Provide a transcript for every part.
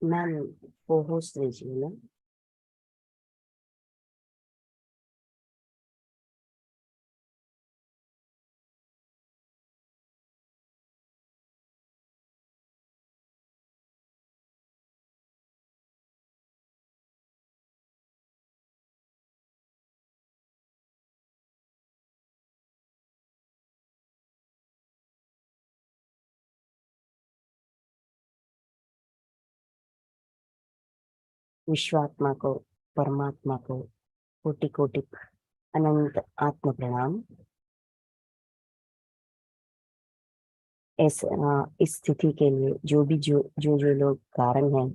Ma'am को host दीजिए ना। विश्वात्मा को, परमात्मा को कोटि कोटि अनंत आत्म प्रणाम। इस स्थिति के लिए जो लोग कारण हैं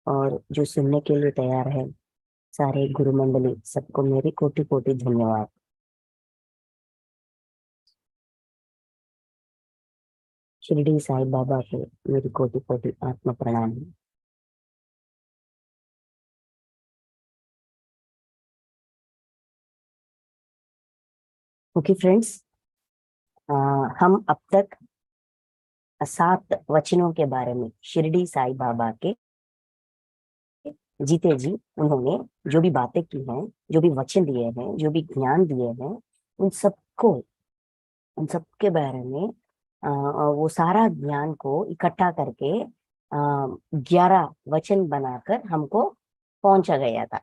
और जो सुनने के लिए तैयार है, सारे गुरु मंडली सबको मेरी कोटि कोटि धन्यवाद। शिरडी साईं बाबा को मेरी कोटि कोटि आत्म प्रणाम। ओके फ्रेंड्स, हम अब तक 7 वचनों के बारे में शिरडी साईं बाबा के जीते जी उन्होंने जो भी बातें की हैं, जो भी वचन दिए हैं, जो भी ज्ञान दिए हैं, उन सबको उन सबके बारे में वो सारा ज्ञान को इकट्ठा करके 11 वचन बनाकर हमको पहुंचा गया था।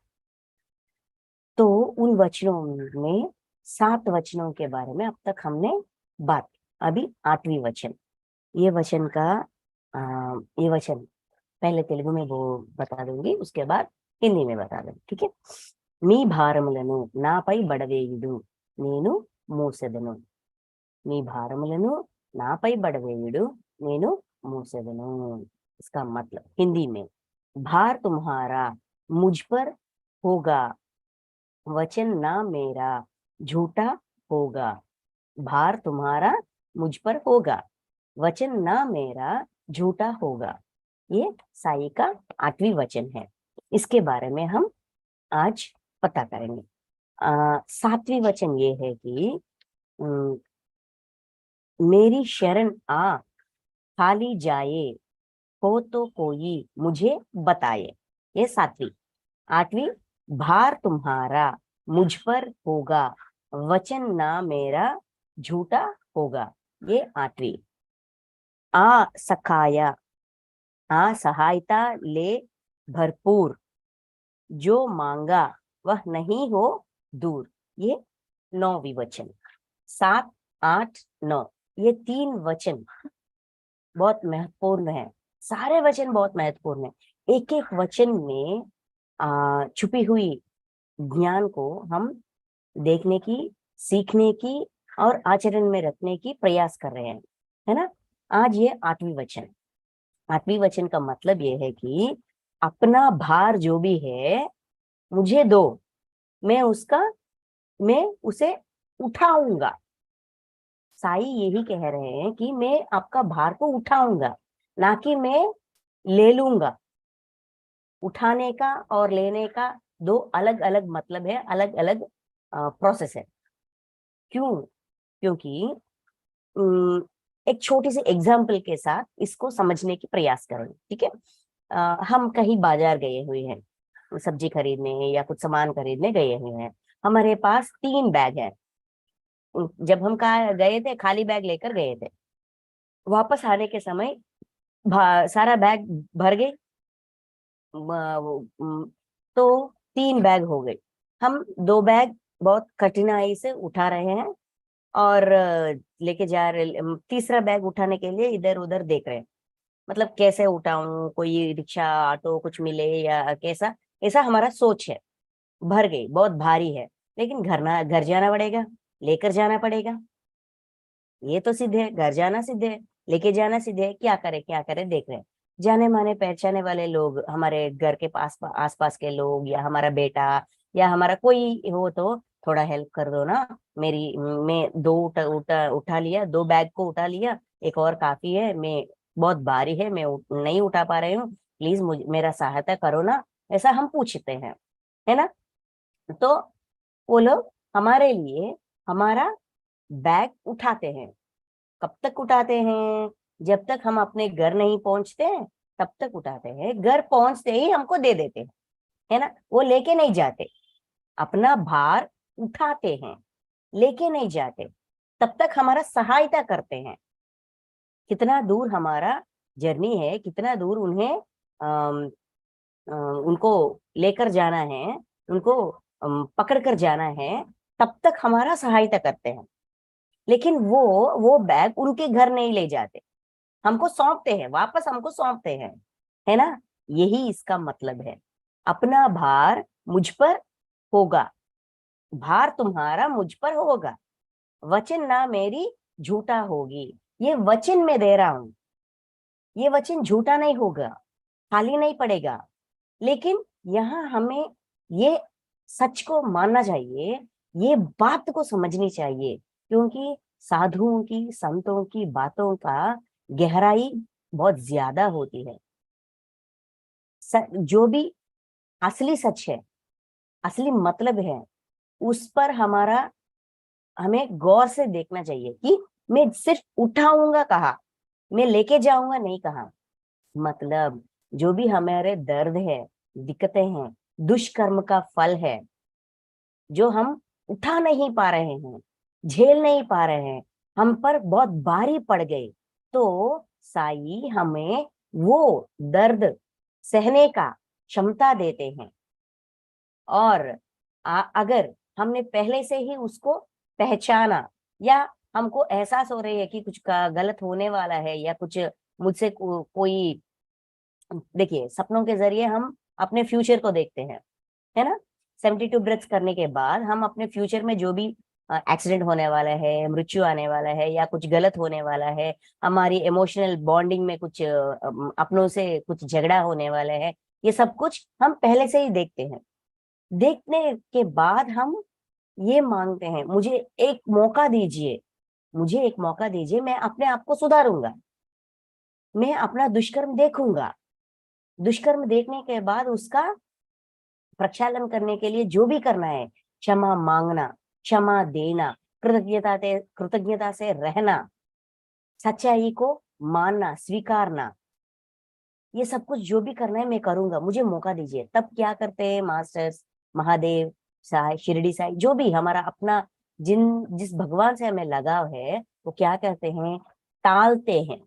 तो उन वचनों में 7 वचनों के बारे में अब तक हमने बात, अभी 8वीं वचन। ये वचन का ये वचन पहले तेलुगु में वो बता दूंगी, उसके बाद हिंदी में बता दूंगी, ठीक है। మీ భారములను నాపై బడవేయుడు, నేను మోసెదను। మీ భారములను नापै बड़वेयुडु, नेनु मूसेदनु। इसका मतलब हिंदी में, भार तुम्हारा मुझ पर होगा, वचन ना मेरा झूठा होगा। भार तुम्हारा मुझ पर होगा, वचन ना मेरा झूठा होगा। ये साई का 8वीं वचन है। इसके बारे में हम आज पता करेंगे। 7वीं वचन ये है कि मेरी शरण आ खाली जाए, हो तो कोई मुझे बताए। ये 7वीं। 8वीं, भार तुम्हारा मुझ पर होगा, वचन ना मेरा झूठा होगा। ये 8वीं। आ सखाया, आ सहायता ले भरपूर, जो मांगा वह नहीं हो दूर। ये 9वीं वचन। 7, 8, 9, ये 3 वचन बहुत महत्वपूर्ण है। सारे वचन बहुत महत्वपूर्ण है। एक एक वचन में छुपी हुई ज्ञान को हम देखने की, सीखने की और आचरण में रखने की प्रयास कर रहे हैं, है ना। आज ये 8वीं वचन। 8वीं वचन का मतलब ये है कि अपना भार जो भी है मुझे दो, मैं उसे उठाऊंगा। साई यही कह रहे हैं कि मैं आपका भार को उठाऊंगा, ना कि मैं ले लूंगा। उठाने का और लेने का 2 अलग अलग मतलब है, अलग अलग प्रोसेस है। क्यों? क्योंकि एक छोटी सी एग्जाम्पल के साथ इसको समझने की प्रयास करेंगे, ठीक है। हम कहीं बाजार गए हुए हैं, सब्जी खरीदने या कुछ सामान खरीदने गए हुए हैं। हमारे पास 3 बैग है। जब हम कहा गए थे, खाली बैग लेकर गए थे। वापस आने के समय सारा बैग भर गए। तो 3 बैग हो गए। हम 2 बैग बहुत कठिनाई से उठा रहे हैं और लेके जा रहे। तीसरा बैग उठाने के लिए इधर उधर देख रहे हैं, मतलब कैसे उठाऊं, कोई रिक्शा ऑटो कुछ मिले या कैसा, ऐसा हमारा सोच है। भर गई, बहुत भारी है, लेकिन घर जाना पड़ेगा, लेकर जाना पड़ेगा। ये तो सिद्ध है, घर जाना सिद्ध है, लेके जाना सिद्ध है। क्या करे देख रहे हैं। जाने माने पहचाने वाले लोग, हमारे घर के आसपास के लोग, या हमारा बेटा या हमारा कोई हो तो थोड़ा हेल्प कर दो ना मेरी। मैं 2 उठा लिया, 2 बैग को उठा लिया, एक और काफी है, मैं बहुत भारी है, मैं नहीं उठा पा रही हूँ, प्लीज मेरा सहायता करो ना। ऐसा हम पूछते हैं, है ना। तो वो लोग हमारे लिए हमारा बैग उठाते हैं। कब तक उठाते हैं? जब तक हम अपने घर नहीं पहुंचते हैं, तब तक उठाते हैं, घर पहुंचते ही हमको दे देते हैं, है ना। वो लेके नहीं जाते, अपना भार उठाते हैं, लेके नहीं जाते, तब तक हमारा सहायता करते हैं। कितना दूर हमारा जर्नी है, कितना दूर उन्हें उनको लेकर जाना है, उनको पकड़ कर जाना है, तब तक हमारा सहायता करते हैं। लेकिन वो बैग उनके घर नहीं ले जाते, हमको सौंपते हैं, वापस हमको सौंपते हैं, है ना। यही इसका मतलब है, अपना भार मुझ पर होगा, भार तुम्हारा मुझ पर होगा, वचन ना मेरी झूठा होगी। ये वचन मैं दे रहा हूं, ये वचन झूठा नहीं होगा, खाली नहीं पड़ेगा। लेकिन यहाँ हमें ये सच को मानना चाहिए, ये बात को समझनी चाहिए, क्योंकि साधुओं की, संतों की बातों का गहराई बहुत ज्यादा होती है। जो भी असली सच है, असली मतलब है, उस पर हमें गौर से देखना चाहिए कि मैं सिर्फ उठाऊंगा कहा, मैं लेके जाऊंगा नहीं कहा। मतलब जो भी हमारे दर्द है, दिक्कतें हैं, दुष्कर्म का फल है, जो हम उठा नहीं पा रहे हैं, झेल नहीं पा रहे हैं, हम पर बहुत भारी पड़ गए, तो साई हमें वो दर्द सहने का क्षमता देते हैं। और अगर हमने पहले से ही उसको पहचाना, या हमको एहसास हो रही है कि कुछ का गलत होने वाला है, या कुछ मुझसे कोई, देखिए सपनों के जरिए हम अपने फ्यूचर को देखते हैं, है ना। 72 ब्रेथ्स करने के बाद हम अपने फ्यूचर में जो भी एक्सीडेंट होने वाला है, मृत्यु आने वाला है, या कुछ गलत होने वाला है, हमारी इमोशनल बॉन्डिंग में कुछ अपनों से कुछ झगड़ा होने वाला है, ये सब कुछ हम पहले से ही देखते हैं। देखने के बाद हम ये मांगते हैं, मुझे एक मौका दीजिए, मुझे एक मौका दीजिए, मैं अपने आप को सुधारूंगा, मैं अपना दुष्कर्म देखूंगा। दुष्कर्म देखने के बाद उसका प्रक्षालन करने के लिए जो भी करना है, क्षमा मांगना, क्षमा देना, कृतज्ञता से रहना, सच्चाई को मानना, स्वीकारना, ये सब कुछ जो भी करना है मैं करूंगा, मुझे मौका दीजिए। तब क्या करते हैं मास्टर्स, महादेव, साई, शिरडी साई, जो भी हमारा अपना जिस भगवान से हमें लगाव है, वो क्या कहते हैं, टालते हैं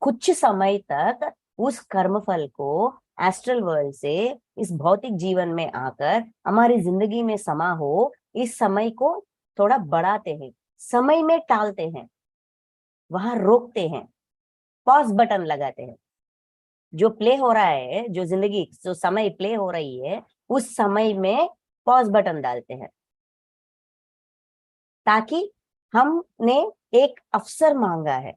कुछ समय तक उस कर्मफल को, एस्ट्रल वर्ल्ड से इस भौतिक जीवन में आकर हमारी जिंदगी में समा हो, इस समय को थोड़ा बढ़ाते हैं, समय में टालते हैं, वहां रोकते हैं, पॉज बटन लगाते हैं। जो प्ले हो रहा है, जो जिंदगी, जो समय प्ले हो रही है, उस समय में पॉज बटन डालते हैं, ताकि हमने एक अवसर मांगा है।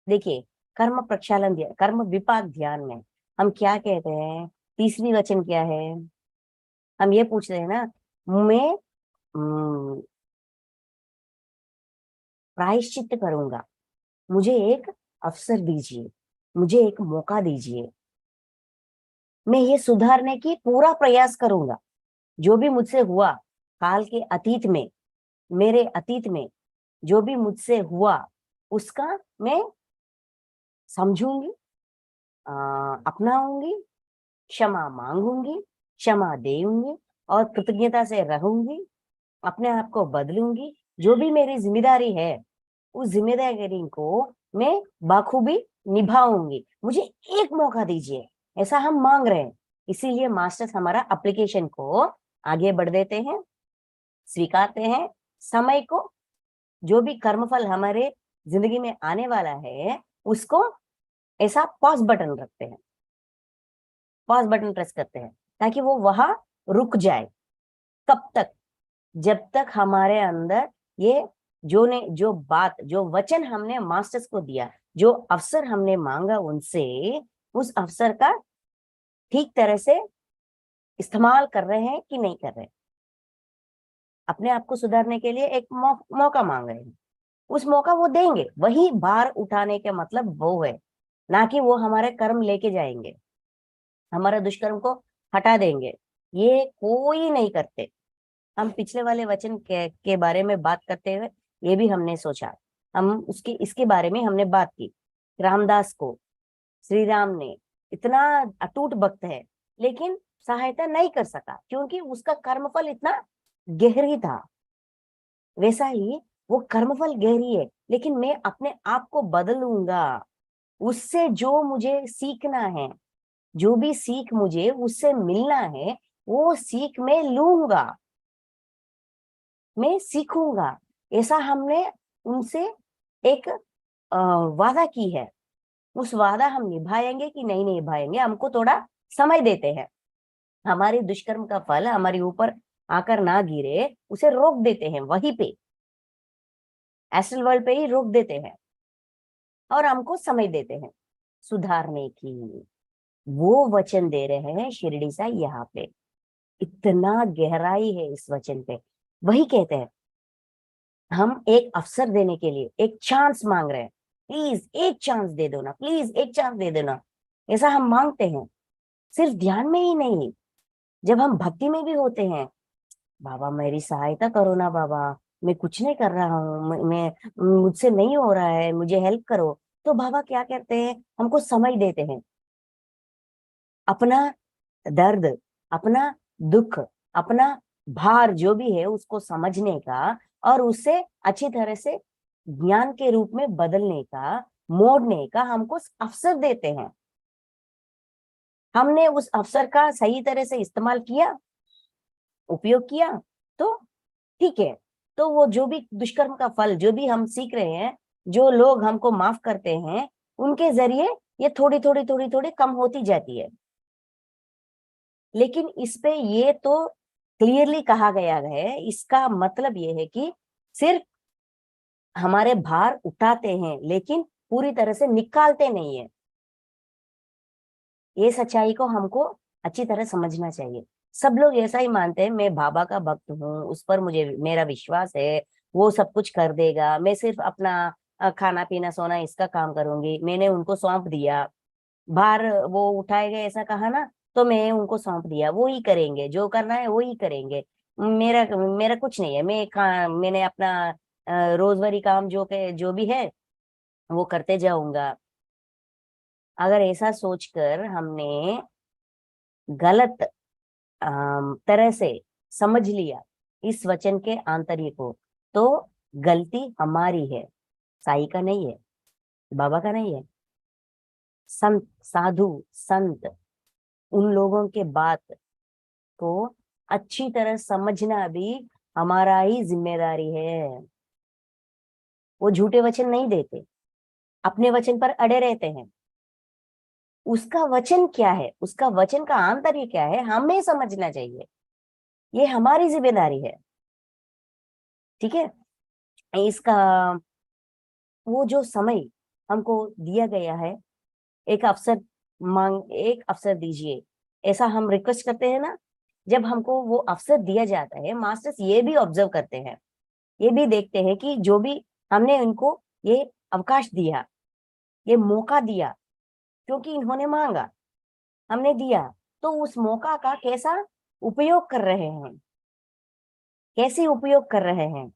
देखिए, कर्म प्रक्षालन, कर्म विपाक ध्यान में हम क्या कहते हैं, तीसरी वचन क्या है, हम ये पूछते हैं ना, मैं प्रायश्चित करूंगा, मुझे एक अवसर दीजिए, मुझे एक मौका दीजिए, मैं ये सुधारने की पूरा प्रयास करूंगा। जो भी मुझसे हुआ काल के अतीत में, मेरे अतीत में जो भी मुझसे हुआ, उसका मैं समझूंगी, अपनाऊंगी, क्षमा मांगूंगी, क्षमा देऊंगी, और कृतज्ञता से रहूंगी, अपने आप को बदलूंगी। जो भी मेरी जिम्मेदारी है, उस जिम्मेदारी को मैं बाखूबी निभाऊंगी, मुझे एक मौका दीजिए, ऐसा हम मांग रहे हैं। इसीलिए मास्टर्स हमारा एप्लीकेशन को आगे बढ़ देते हैं, स्वीकारते हैं, समय को, जो भी कर्मफल हमारे जिंदगी में आने वाला है, उसको ऐसा पॉज बटन रखते हैं, पॉज बटन प्रेस करते हैं, ताकि वो वहां रुक जाए। कब तक, जब तक हमारे अंदर ये जो बात, जो वचन हमने मास्टर्स को दिया, जो अवसर हमने मांगा उनसे, उस अवसर का ठीक तरह से इस्तेमाल कर रहे हैं कि नहीं कर रहे। अपने आप को सुधारने के लिए एक मौका मांग रहे हैं, उस मौका वो देंगे। वही भार उठाने का मतलब वो है, ना कि वो हमारे कर्म लेके जाएंगे, हमारे दुष्कर्म को हटा देंगे। ये कोई नहीं करते। हम पिछले वाले वचन के बारे में बात करते हुए ये भी हमने सोचा, हम उसके इसके बारे में हमने बात की। रामदास को श्री राम ने इतना अटूट भक्त है, लेकिन सहायता नहीं कर सका क्योंकि उसका कर्मफल इतना गहरी था। वैसा ही वो कर्मफल गहरी है, लेकिन मैं अपने आप को बदलूंगा। उससे जो मुझे सीखना है, जो भी सीख मुझे उससे मिलना है, वो सीख मैं लूंगा, मैं सीखूंगा। ऐसा हमने उनसे एक वादा की है। उस वादा हम निभाएंगे कि नहीं निभाएंगे, हमको थोड़ा समय देते हैं। हमारे दुष्कर्म का फल हमारे ऊपर आकर ना गिरे, उसे रोक देते हैं वहीं पे, एस्ट्रल वर्ल्ड पे ही रोक देते हैं और हमको समय देते हैं सुधारने की। वो वचन दे रहे हैं शिरडी सा यहाँ पे। इतना गहराई है इस वचन पे। वही कहते हैं, हम एक अवसर देने के लिए एक चांस मांग रहे हैं। प्लीज एक चांस दे दो ना, प्लीज एक चांस दे दो ना, ऐसा हम मांगते हैं। सिर्फ ध्यान में ही नहीं, जब हम भक्ति में भी होते हैं, बाबा मेरी सहायता करो ना बाबा, मैं कुछ नहीं कर रहा हूँ, मैं मुझसे नहीं हो रहा है, मुझे हेल्प करो। तो बाबा क्या करते हैं, हमको समय देते हैं अपना दर्द, अपना दुख, अपना भार जो भी है उसको समझने का, और उससे अच्छी तरह से ज्ञान के रूप में बदलने का, मोड़ने का हमको अवसर देते हैं। हमने उस अवसर का सही तरह से इस्तेमाल किया, उपयोग किया, तो ठीक है। तो वो जो भी दुष्कर्म का फल जो भी हम सीख रहे हैं, जो लोग हमको माफ करते हैं, उनके जरिए ये थोड़ी थोड़ी थोड़ी थोड़ी कम होती जाती है। लेकिन इस पे ये तो क्लियरली कहा गया है, इसका मतलब ये है कि सिर्फ हमारे भार उठाते हैं लेकिन पूरी तरह से निकालते नहीं है। ये सच्चाई को हमको अच्छी तरह समझना चाहिए। सब लोग ऐसा ही मानते हैं, मैं बाबा का भक्त हूँ, उस पर मुझे मेरा विश्वास है, वो सब कुछ कर देगा, मैं सिर्फ अपना खाना पीना सोना इसका काम करूंगी, मैंने उनको सौंप दिया, भार वो उठाएंगे ऐसा कहा ना, तो मैं उनको सौंप दिया, वो ही करेंगे, जो करना है वो ही करेंगे। मेरा मेरा कुछ नहीं है, मैंने अपना रोजमर्रा काम जो भी है वो करते जाऊंगा। अगर ऐसा सोचकर हमने गलत तरह से समझ लिया इस वचन के आंतर्य को, तो गलती हमारी है, साई का नहीं है, बाबा का नहीं है। संत, साधु, संत, उन लोगों के बात को अच्छी तरह समझना भी हमारा ही जिम्मेदारी है। वो झूठे वचन नहीं देते, अपने वचन पर अड़े रहते हैं। उसका वचन क्या है, उसका वचन का आंतर्य क्या है, हमें समझना चाहिए। ये हमारी जिम्मेदारी है। ठीक है। इसका वो जो समय हमको दिया गया है, एक अवसर एक अवसर दीजिए, ऐसा हम रिक्वेस्ट करते हैं ना। जब हमको वो अवसर दिया जाता है, मास्टर्स ये भी ऑब्जर्व करते हैं, ये भी देखते हैं कि जो भी हमने इनको ये अवकाश दिया, ये मौका दिया, क्योंकि इन्होंने मांगा, हमने दिया, तो उस मौका का कैसा उपयोग कर रहे हैं, कैसे उपयोग कर रहे हैं,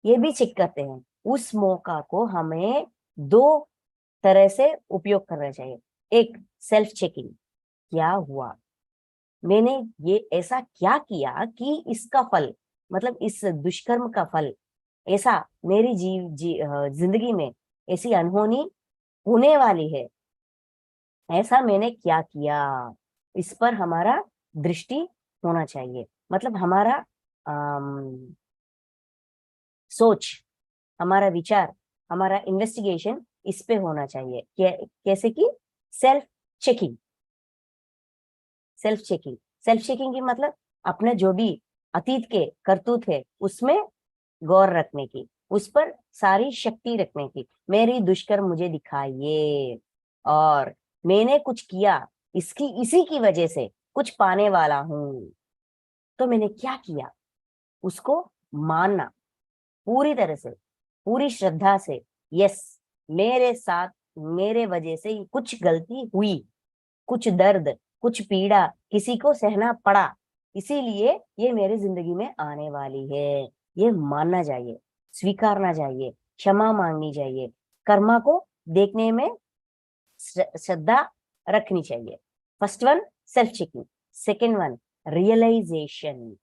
ये भी चेक करते हैं। उस मौका को हमें दो तरह से उपयोग करना चाहिए। एक, सेल्फ चेकिंग, क्या हुआ, मैंने ये ऐसा क्या किया कि इसका फल, मतलब इस दुष्कर्म का फल ऐसा मेरी जिंदगी में ऐसी अनहोनी होने वाली है, ऐसा मैंने क्या किया, इस पर हमारा दृष्टि होना चाहिए। मतलब हमारा सोच, हमारा विचार, हमारा इन्वेस्टिगेशन इस पे होना चाहिए। कैसे कि self checking, self checking, self checking की मतलब अपने जो भी अतीत के करतूत है उसमें गौर रखने की, उस पर सारी शक्ति रखने की। मेरी दुष्कर्म मुझे दिखाइए, और मैंने कुछ किया, इसकी इसी की वजह से कुछ पाने वाला हूं, तो मैंने क्या किया, उसको मानना पूरी तरह से, पूरी श्रद्धा से। यस, मेरे साथ मेरे वजह से कुछ गलती हुई, कुछ दर्द, कुछ पीड़ा किसी को सहना पड़ा, इसीलिए ये मेरी जिंदगी में आने वाली है। ये मानना चाहिए, स्वीकारना चाहिए, क्षमा मांगनी चाहिए, कर्मा को देखने में श्रद्धा रखनी चाहिए। First one self checking, second one realization,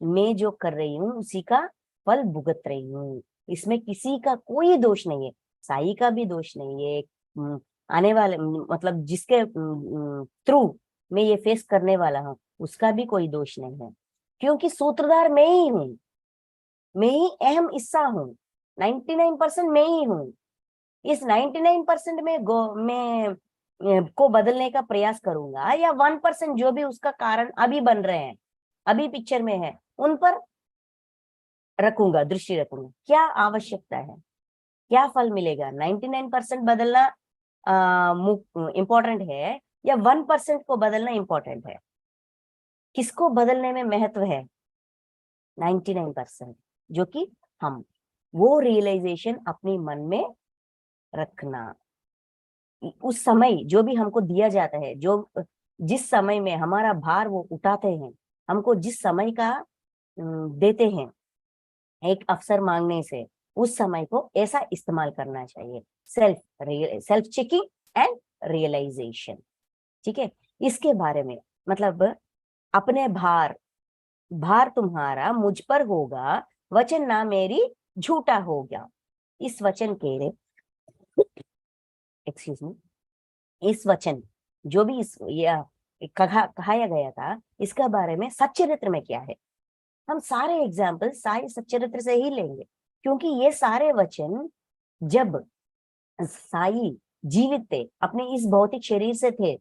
मैं जो कर रही हूँ उसी का फल भुगत रही हूँ, इसमें किसी का कोई दोष नहीं है, साई का भी दोष नहीं है, आने वाले मतलब जिसके थ्रू मैं ये फेस करने वाला हूँ उसका भी कोई दोष नहीं है, क्योंकि सूत्रधार मैं ही हूँ, मैं ही अहम हिस्सा हूँ, 99% मैं ही हूँ। इस 99% में मैं को बदलने का प्रयास करूंगा, या 1% जो भी उसका कारण अभी बन रहे हैं, अभी पिक्चर में है, उन पर रखूंगा, दृष्टि रखूंगा, क्या आवश्यकता है, क्या फल मिलेगा। 99% बदलना इंपॉर्टेंट है या 1% को बदलना इंपॉर्टेंट है? किसको बदलने में महत्व है? 99%, जो कि हम, वो रियलाइजेशन अपने मन में रखना। उस समय जो भी हमको दिया जाता है, जो जिस समय में हमारा भार वो उठाते हैं, हमको जिस समय का देते हैं एक अवसर मांगने से, उस समय को ऐसा इस्तेमाल करना चाहिए। सेल्फ चेकिंग एंड रियलाइजेशन, ठीक है। इसके बारे में मतलब अपने भार तुम्हारा मुझ पर होगा, वचन ना मेरी झूठा हो गया। इस वचन के एक्सक्यूज मी, इस वचन जो भी कहाया गया था, इसका बारे में सच्चरित्र में क्या है, हम सारे एग्जाम्पल सारे सच्चरित्र से ही लेंगे, क्योंकि ये सारे वचन जब साई जीवित थे, अपने इस भौतिक शरीर से थे,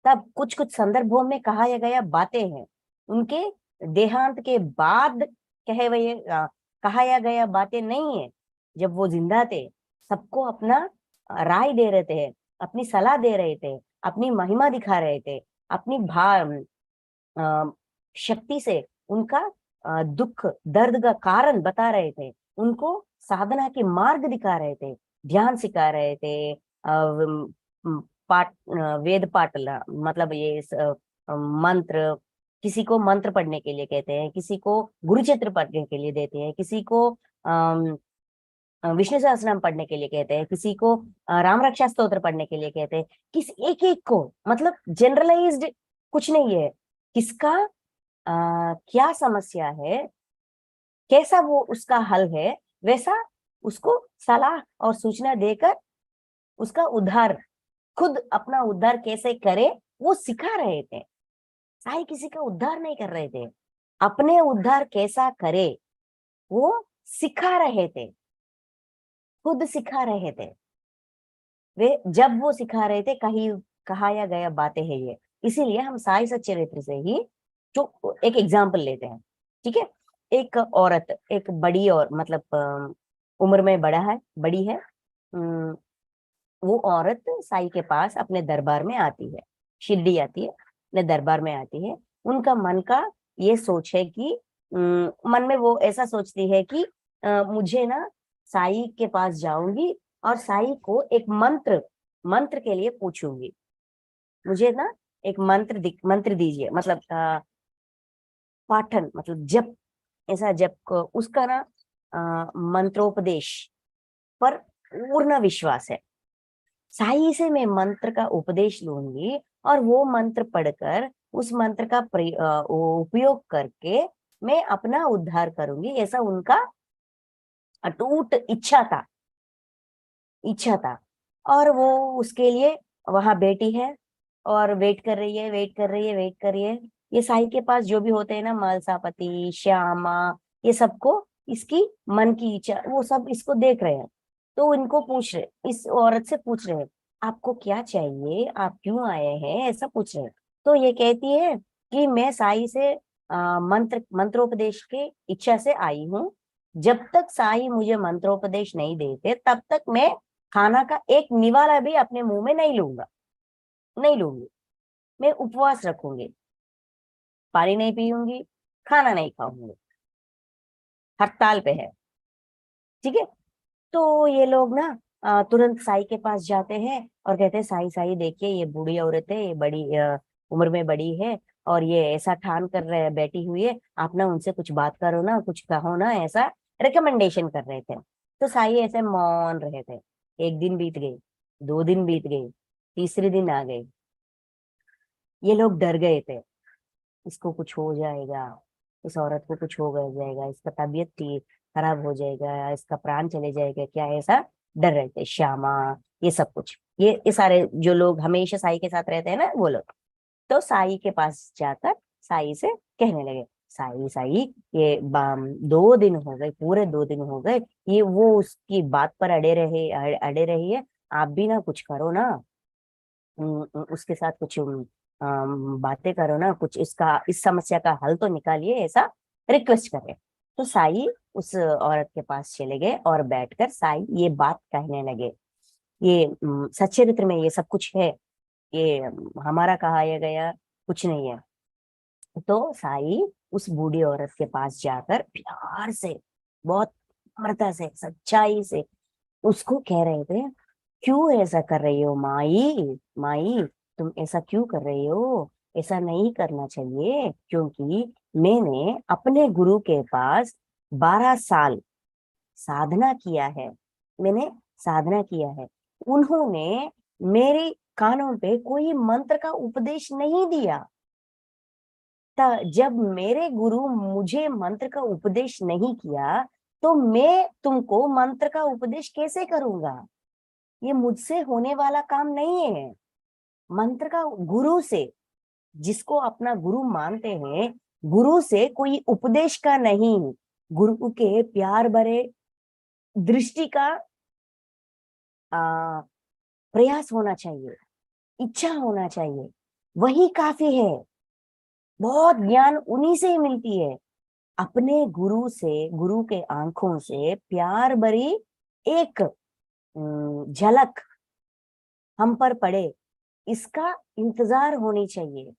तब कुछ कुछ संदर्भों में कहाया गया बातें हैं, उनके देहांत के बाद कहाया गया बातें नहीं है। जब वो जिंदा थे, सबको अपना राय दे रहे थे, अपनी सलाह दे रहे थे, अपनी महिमा दिखा रहे थे, अपनी शक्ति से उनका दुख दर्द का कारण बता रहे थे, उनको साधना के मार्ग दिखा रहे थे, ध्यान सिखा रहे थे, वेद पाठ मतलब ये मंत्र, किसी को मंत्र पढ़ने के लिए कहते हैं, किसी को गुरुचित्र पढ़ने के लिए देते हैं, किसी को विष्णु सहस्त्रनाम पढ़ने के लिए कहते हैं, किसी को राम रक्षा स्तोत्र पढ़ने के लिए कहते हैं, किस एक एक को, मतलब जनरलाइज्ड कुछ नहीं है, किसका क्या समस्या है, कैसा वो उसका हल है, वैसा उसको सलाह और सूचना देकर उसका उद्धार, खुद अपना उद्धार कैसे करे वो सिखा रहे थे। साई किसी का उद्धार नहीं कर रहे थे, अपने उद्धार कैसा करे वो सिखा रहे थे, खुद सिखा रहे थे। वे जब वो सिखा रहे थे, कहीं कहाया गया बातें है ये, इसीलिए हम साई सच्चरित्र से ही जो एक एग्जाम्पल लेते हैं, ठीक है। एक औरत, एक बड़ी और मतलब उम्र में बड़ी है, वो औरत साई के पास अपने दरबार में आती है, शिरडी आती है, अपने दरबार में आती है। उनका मन का ये सोच है कि मन में वो ऐसा सोचती है कि मुझे ना साई के पास जाऊंगी और साई को एक मंत्र के लिए पूछूंगी, मुझे ना एक मंत्र दीजिए, मतलब पाठन, मतलब जप, ऐसा जप को उसका ना मंत्रोपदेश पर पूर्ण विश्वास है। साई से मैं मंत्र का उपदेश लूंगी और वो मंत्र पढ़कर उस मंत्र का उपयोग करके मैं अपना उद्धार करूंगी, ऐसा उनका अटूट इच्छा था। और वो उसके लिए वहां बेटी है और वेट कर रही है, वेट कर रही है। ये साई के पास जो भी होते हैं ना, मालसापति, श्यामा, ये सबको इसकी मन की इच्छा, वो सब इसको देख रहे हैं, तो इनको पूछ रहे, इस औरत से पूछ रहे हैं, आपको क्या चाहिए, आप क्यों आए हैं, ऐसा पूछ रहे हैं। तो ये कहती है कि मैं साई से मंत्रोपदेश के इच्छा से आई हूँ, जब तक साई मुझे मंत्रोपदेश नहीं देते तब तक मैं खाना का एक निवाला भी अपने मुंह में नहीं लूंगी, मैं उपवास रखूंगी, पानी नहीं पीऊंगी, खाना नहीं खाऊंगी, हड़ताल पे है, ठीक है। तो ये लोग ना तुरंत साई के पास जाते हैं और कहते हैं, साई साई देखिए, ये बूढ़ी औरत है, ये बड़ी उम्र में बड़ी है और ये ऐसा ठान कर रहे बैठी हुई है, आप ना उनसे कुछ बात करो ना, कुछ कहो ना, ऐसा रिकमेंडेशन कर रहे थे। तो साई ऐसे मौन रहे थे। एक दिन बीत गई, 2 दिन बीत गई, तीसरे दिन आ गए, ये लोग डर गए थे, इसको कुछ हो जाएगा, इस औरत को कुछ हो गया जाएगा, इसका तबीयत खराब हो जाएगा, इसका प्राण चले जाएगा क्या, ऐसा डर रहे थे। श्यामा, ये सब कुछ, ये सारे जो लोग हमेशा साई के साथ रहते हैं ना, वो लोग तो साई के पास जाकर साई से कहने लगे, साई साई, ये 2 दिन हो गए, पूरे 2 दिन हो गए, ये वो उसकी बात पर अड़े रही है, आप भी ना कुछ करो ना, उसके साथ कुछ बातें करो ना, कुछ इसका, इस समस्या का हल तो निकालिए, ऐसा रिक्वेस्ट करे। तो साई उस औरत के पास चले गए और बैठकर साई ये बात कहने लगे, ये सच्चरित्र में ये सब कुछ है, ये हमारा कहा गया कुछ नहीं है। तो साई उस बूढ़ी औरत के पास जाकर प्यार से, बहुत नम्रता से, सच्चाई से उसको कह रहे थे, क्यों ऐसा कर रही हो माई, माई तुम ऐसा क्यों कर रही हो, ऐसा नहीं करना चाहिए, क्योंकि मैंने अपने गुरु के पास 12 साल साधना किया है, मैंने साधना किया है, उन्होंने मेरे कानों पे कोई मंत्र का उपदेश नहीं दिया, जब मेरे गुरु मुझे मंत्र का उपदेश नहीं किया, तो मैं तुमको मंत्र का उपदेश कैसे करूंगा, ये मुझसे होने वाला काम नहीं है। मंत्र का गुरु से, जिसको अपना गुरु मानते हैं, गुरु से कोई उपदेश का नहीं, गुरु के प्यार भरे दृष्टि का आ, प्रयास होना चाहिए, इच्छा होना चाहिए, वही काफी है। बहुत ज्ञान उन्हीं से ही मिलती है, अपने गुरु से, गुरु के आंखों से प्यार भरी एक झलक हम पर पड़े, इसका इंतजार होनी चाहिए।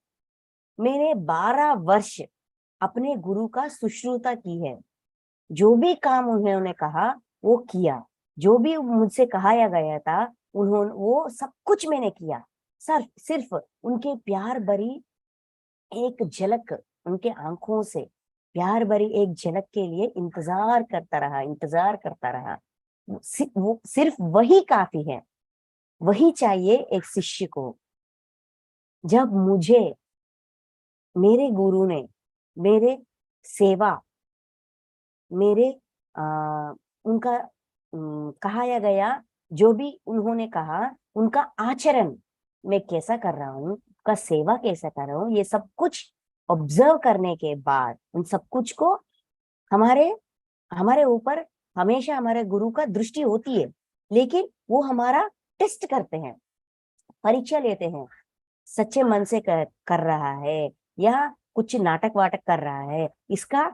मैंने 12 वर्ष अपने गुरु का शुश्रूषा की है, जो भी काम उन्होंने कहा वो किया, जो भी मुझसे कहाया गया था उन्होंने वो सब कुछ मैंने किया, सिर्फ उनके प्यार भरी एक झलक, उनके आंखों से प्यार भरी एक झलक के लिए इंतजार करता रहा, इंतजार करता रहा। वो सिर्फ वही काफी है, वही चाहिए एक शिष्य को। जब मुझे मेरे गुरु ने मेरे सेवा, मेरे उनका कहाया गया, जो भी उन्होंने कहा उनका आचरण मैं कैसा कर रहा हूँ, उनका सेवा कैसा कर रहा हूँ, ये सब कुछ ऑब्जर्व करने के बाद, उन सब कुछ को हमारे हमारे ऊपर हमेशा हमारे गुरु का दृष्टि होती है, लेकिन वो हमारा टेस्ट करते हैं, परीक्षा लेते हैं, सच्चे मन से कर रहा है या कुछ नाटक वाटक कर रहा है, इसका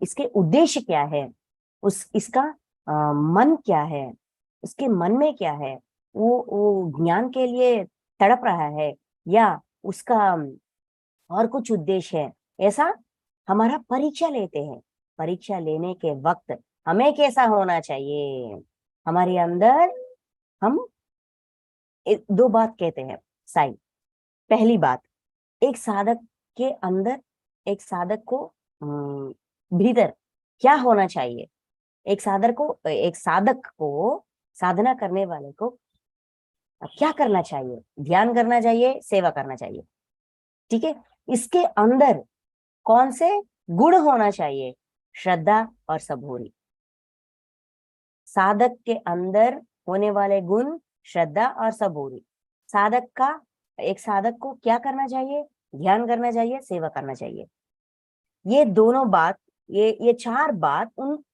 इसके उद्देश्य क्या है, इसका मन क्या है, उसके मन में क्या है, वो ज्ञान के लिए तड़प रहा है या उसका और कुछ उद्देश्य है, ऐसा हमारा परीक्षा लेते हैं। परीक्षा लेने के वक्त हमें कैसा होना चाहिए, हमारे अंदर हम 2 बात कहते हैं साईं। पहली बात, एक साधक के अंदर, एक साधक को भीतर क्या होना चाहिए, एक साधक को, साधना करने वाले को क्या करना चाहिए, ध्यान करना चाहिए, सेवा करना चाहिए, ठीक है। इसके अंदर कौन से गुण होना चाहिए, श्रद्धा और सबूरी। साधक के अंदर होने वाले गुण श्रद्धा और सबूरी। साधक का, एक साधक को क्या करना चाहिए, ध्यान करना चाहिए, सेवा करना चाहिए। ये दोनों बात, ये 4 बात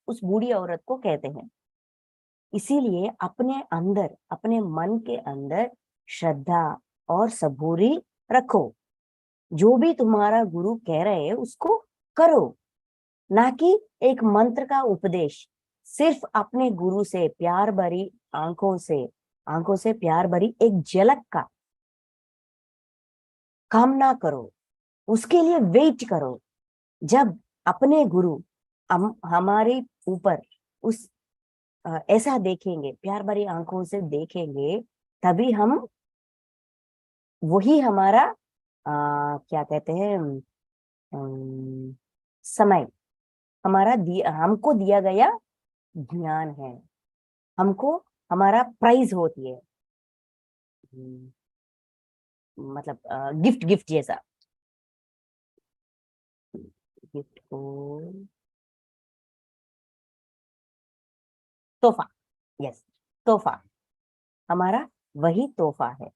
उस बूढ़ी औरत को कहते हैं। इसीलिए अपने अंदर, अपने मन के अंदर श्रद्धा और सबूरी रखो, जो भी तुम्हारा गुरु कह रहे हैं उसको करो, ना कि एक मंत्र का उपदेश। सिर्फ अपने गुरु से प्यार भरी आंखों से प्यार भरी एक झलक का कामना करो, उसके लिए वेट करो। जब अपने गुरु हमारे ऊपर उस ऐसा देखेंगे, प्यार भरी आंखों से देखेंगे, तभी हम, वही हमारा क्या कहते हैं, समय, हमको दिया गया ज्ञान है, हमको हमारा प्राइज होती है। मतलब गिफ्ट गिफ्ट जैसा, गिफ्ट को तोहफा, यस, तोहफा, हमारा वही तोहफा है,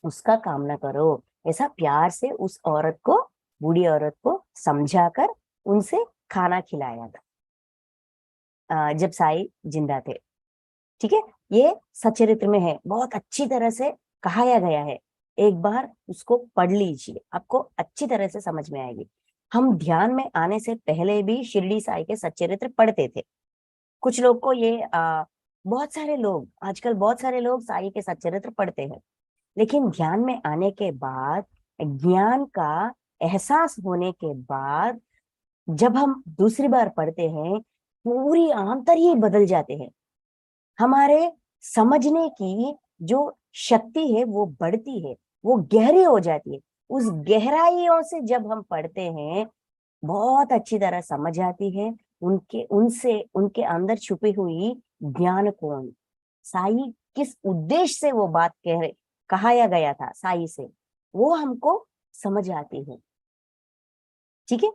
उसका काम ना करो। ऐसा प्यार से उस औरत को, बूढ़ी औरत को समझाकर उनसे खाना खिलाया था, जब साई जिंदा थे। ठीक है, ये सच्चरित्र में है, बहुत अच्छी तरह से कहाया गया है। एक बार उसको पढ़ लीजिए, आपको अच्छी तरह से समझ में आएगी। हम ध्यान में आने से पहले भी शिरडी साई के सच्चरित्र पढ़ते थे। कुछ लोग को ये बहुत सारे लोग, आजकल बहुत सारे लोग साई के सच्चरित्र पढ़ते हैं, लेकिन ध्यान में आने के बाद, ज्ञान का एहसास होने के बाद, जब हम दूसरी बार पढ़ते हैं, पूरी आंतर ही बदल जाते हैं। हमारे समझने की जो शक्ति है वो बढ़ती है, वो गहरी हो जाती है। उस गहराइयों से जब हम पढ़ते हैं, बहुत अच्छी तरह समझ आती है उनके, उनसे, उनके अंदर छुपी हुई ज्ञान कौन, साई किस उद्देश्य से वो बात कहाया गया था साई से, वो हमको समझ आती है। ठीक है,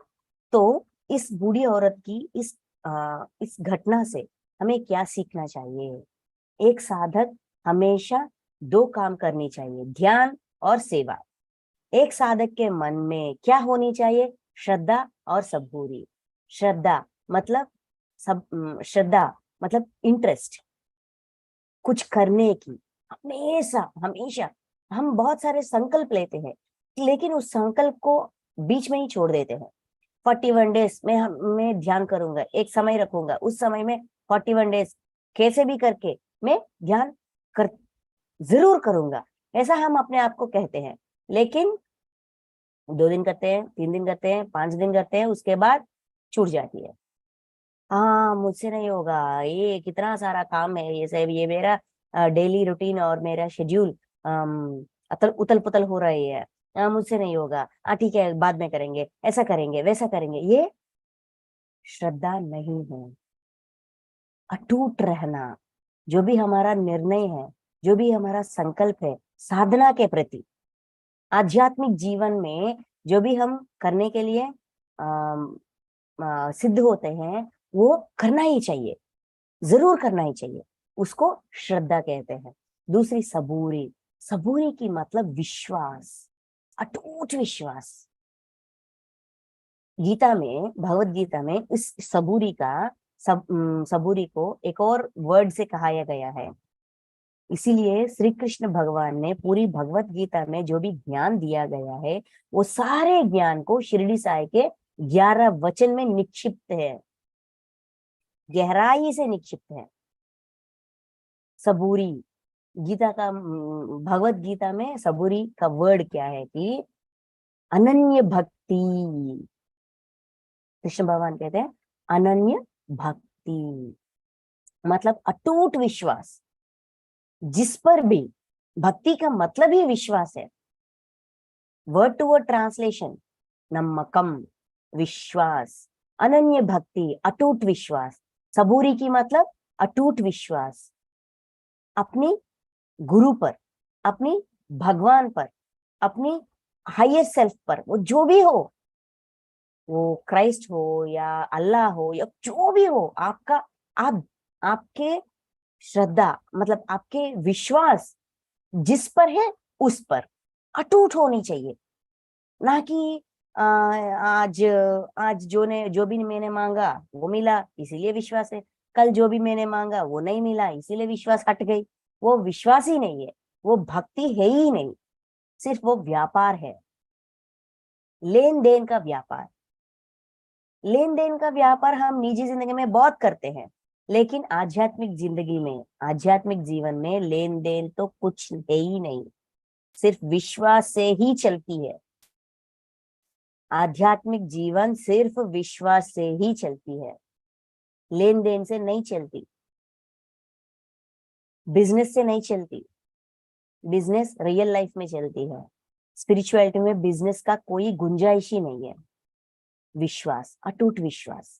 तो इस बूढ़ी औरत की इस घटना से हमें क्या सीखना चाहिए? एक साधक हमेशा दो काम करनी चाहिए, ध्यान और सेवा। एक साधक के मन में क्या होनी चाहिए? श्रद्धा और सबूरी। श्रद्धा मतलब श्रद्धा मतलब इंटरेस्ट कुछ करने की। हमेशा हमेशा हम बहुत सारे संकल्प लेते हैं, लेकिन उस संकल्प को बीच में ही छोड़ देते हैं। 41 डेज में मैं ध्यान करूंगा, एक समय रखूंगा, उस समय में 41 डेज कैसे भी करके मैं ध्यान कर जरूर करूंगा, ऐसा हम अपने आप को कहते हैं। लेकिन 2 दिन करते हैं, 3 दिन करते हैं, 5 दिन करते हैं, उसके बाद छूट जाती है। हाँ, मुझसे नहीं होगा, ये कितना सारा काम है, ये सब, ये मेरा डेली रूटीन और मेरा शेड्यूल अतल उतल पुतल हो रही है, मुझसे नहीं होगा, ठीक है बाद में करेंगे, ऐसा करेंगे वैसा करेंगे। ये श्रद्धा नहीं है। अटूट रहना, जो भी हमारा निर्णय है, जो भी हमारा संकल्प है साधना के प्रति, आध्यात्मिक जीवन में जो भी हम करने के लिए सिद्ध होते हैं, वो करना ही चाहिए, जरूर करना ही चाहिए। उसको श्रद्धा कहते हैं। दूसरी सबूरी। सबूरी की मतलब विश्वास, अटूट विश्वास। गीता में, भगवत गीता में इस सबूरी का, सबूरी को एक और वर्ड से कहाया गया है। इसीलिए श्री कृष्ण भगवान ने पूरी भगवत गीता में जो भी ज्ञान दिया गया है, वो सारे ज्ञान को शिरडी साई के 11 वचन में निक्षिप्त है, गहराई से निक्षिप्त है। सबूरी, गीता का, भगवत गीता में सबूरी का वर्ड क्या है कि अनन्य भक्ति। कृष्ण भगवान कहते हैं अनन्य भक्ति, मतलब अटूट विश्वास। जिस पर भी, भक्ति का मतलब ही विश्वास है। वर्ड टू वर्ड ट्रांसलेशन, नम्मकम विश्वास, अनन्य भक्ति अटूट विश्वास। सबूरी की मतलब अटूट विश्वास अपनी गुरु पर, अपनी भगवान पर, अपनी हायर सेल्फ पर, वो जो भी हो, वो क्राइस्ट हो या अल्लाह हो या जो भी हो, आपका, आप, आपके श्रद्धा मतलब आपके विश्वास जिस पर है उस पर अटूट होनी चाहिए। ना कि आज आज जो भी मैंने मांगा वो मिला इसीलिए विश्वास है, कल जो भी मैंने मांगा वो नहीं मिला इसीलिए विश्वास हट गई। वो विश्वास ही नहीं है, वो भक्ति है ही नहीं, सिर्फ वो व्यापार है, लेन देन का व्यापार। लेन देन का व्यापार हम निजी जिंदगी में बहुत करते हैं, लेकिन आध्यात्मिक जिंदगी में, आध्यात्मिक जीवन में लेन देन तो कुछ है ही नहीं, सिर्फ विश्वास से ही चलती है। आध्यात्मिक जीवन सिर्फ विश्वास से ही चलती है, लेन देन से नहीं चलती, बिजनेस से नहीं चलती। बिजनेस रियल लाइफ में चलती है, स्पिरिचुअलिटी में बिजनेस का कोई गुंजाइश ही नहीं है। विश्वास, अटूट विश्वास।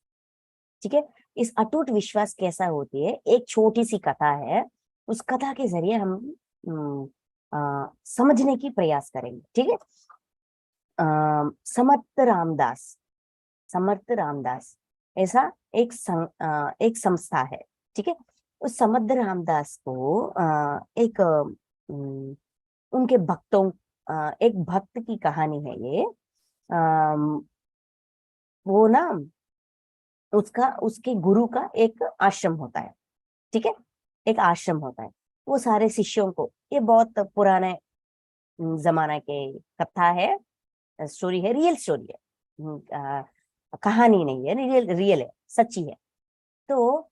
ठीक है, इस अटूट विश्वास कैसा होती है, एक छोटी सी कथा है, उस कथा के जरिए हम समझने की प्रयास करेंगे। ठीक है। समर्थ रामदास, समर्थ रामदास ऐसा एक संस्था है। ठीक है। उस समर्थ रामदास को एक उनके भक्तों, एक भक्त की कहानी है ये। वो ना, उसका उसके गुरु का एक आश्रम होता है। ठीक है। एक आश्रम होता है। वो सारे शिष्यों को, ये बहुत पुराने जमाना के कथा है, स्टोरी है, रियल स्टोरी है। कहानी नहीं है, रियल रियल है, सच्ची है। तो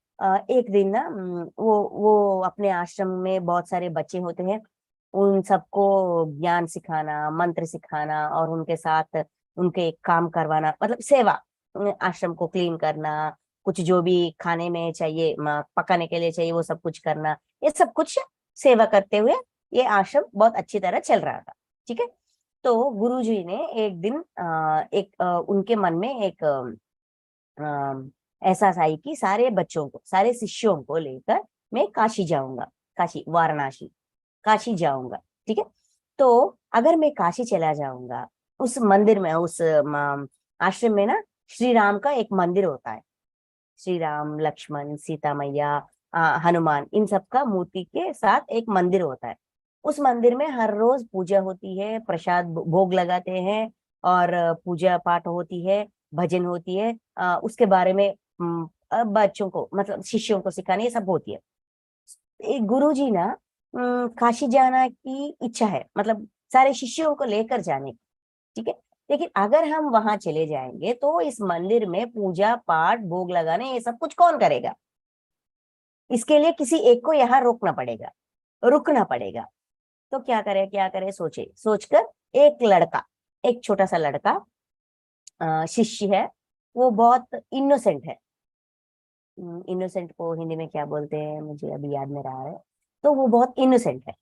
एक दिन ना, वो अपने आश्रम में बहुत सारे बच्चे होते हैं, उन सबको ज्ञान सिखाना, मंत्र सिखाना और उनके साथ उनके काम करवाना, मतलब सेवा, आश्रम को क्लीन करना, कुछ जो भी खाने में चाहिए, पकाने के लिए चाहिए, वो सब कुछ करना, ये सब कुछ सेवा करते हुए ये आश्रम बहुत अच्छी तरह चल रहा था। ठीक है। तो गुरुजी ने एक दिन उनके मन में एक एहसास आई कि सारे बच्चों को, सारे शिष्यों को लेकर मैं काशी जाऊंगा, काशी, वाराणसी, काशी जाऊंगा। ठीक है। तो अगर मैं काशी चला जाऊंगा, उस मंदिर में, उस आश्रम में ना, श्री राम का एक मंदिर होता है। श्री राम, लक्ष्मण, सीता मैया, हनुमान, इन सब का मूर्ति के साथ एक मंदिर होता है। उस मंदिर में हर रोज पूजा होती है, प्रसाद भोग लगाते हैं, और पूजा पाठ होती है, भजन होती है, उसके बारे में बच्चों को, मतलब शिष्यों को सिखाने, ये सब होती है। गुरु जी ना, काशी जाना की इच्छा है, मतलब सारे शिष्यों को लेकर जाने की। ठीक है। लेकिन अगर हम वहां चले जाएंगे तो इस मंदिर में पूजा पाठ भोग लगाने, ये सब कुछ कौन करेगा? इसके लिए किसी एक को यहाँ रोकना पड़ेगा, रुकना पड़ेगा। तो क्या करे, क्या करे, सोचे, सोचकर एक लड़का, एक छोटा सा लड़का, शिष्य है, वो बहुत इनोसेंट है। इनोसेंट को हिंदी में क्या बोलते हैं मुझे अभी याद नहीं रहा है। तो वो बहुत इनोसेंट है।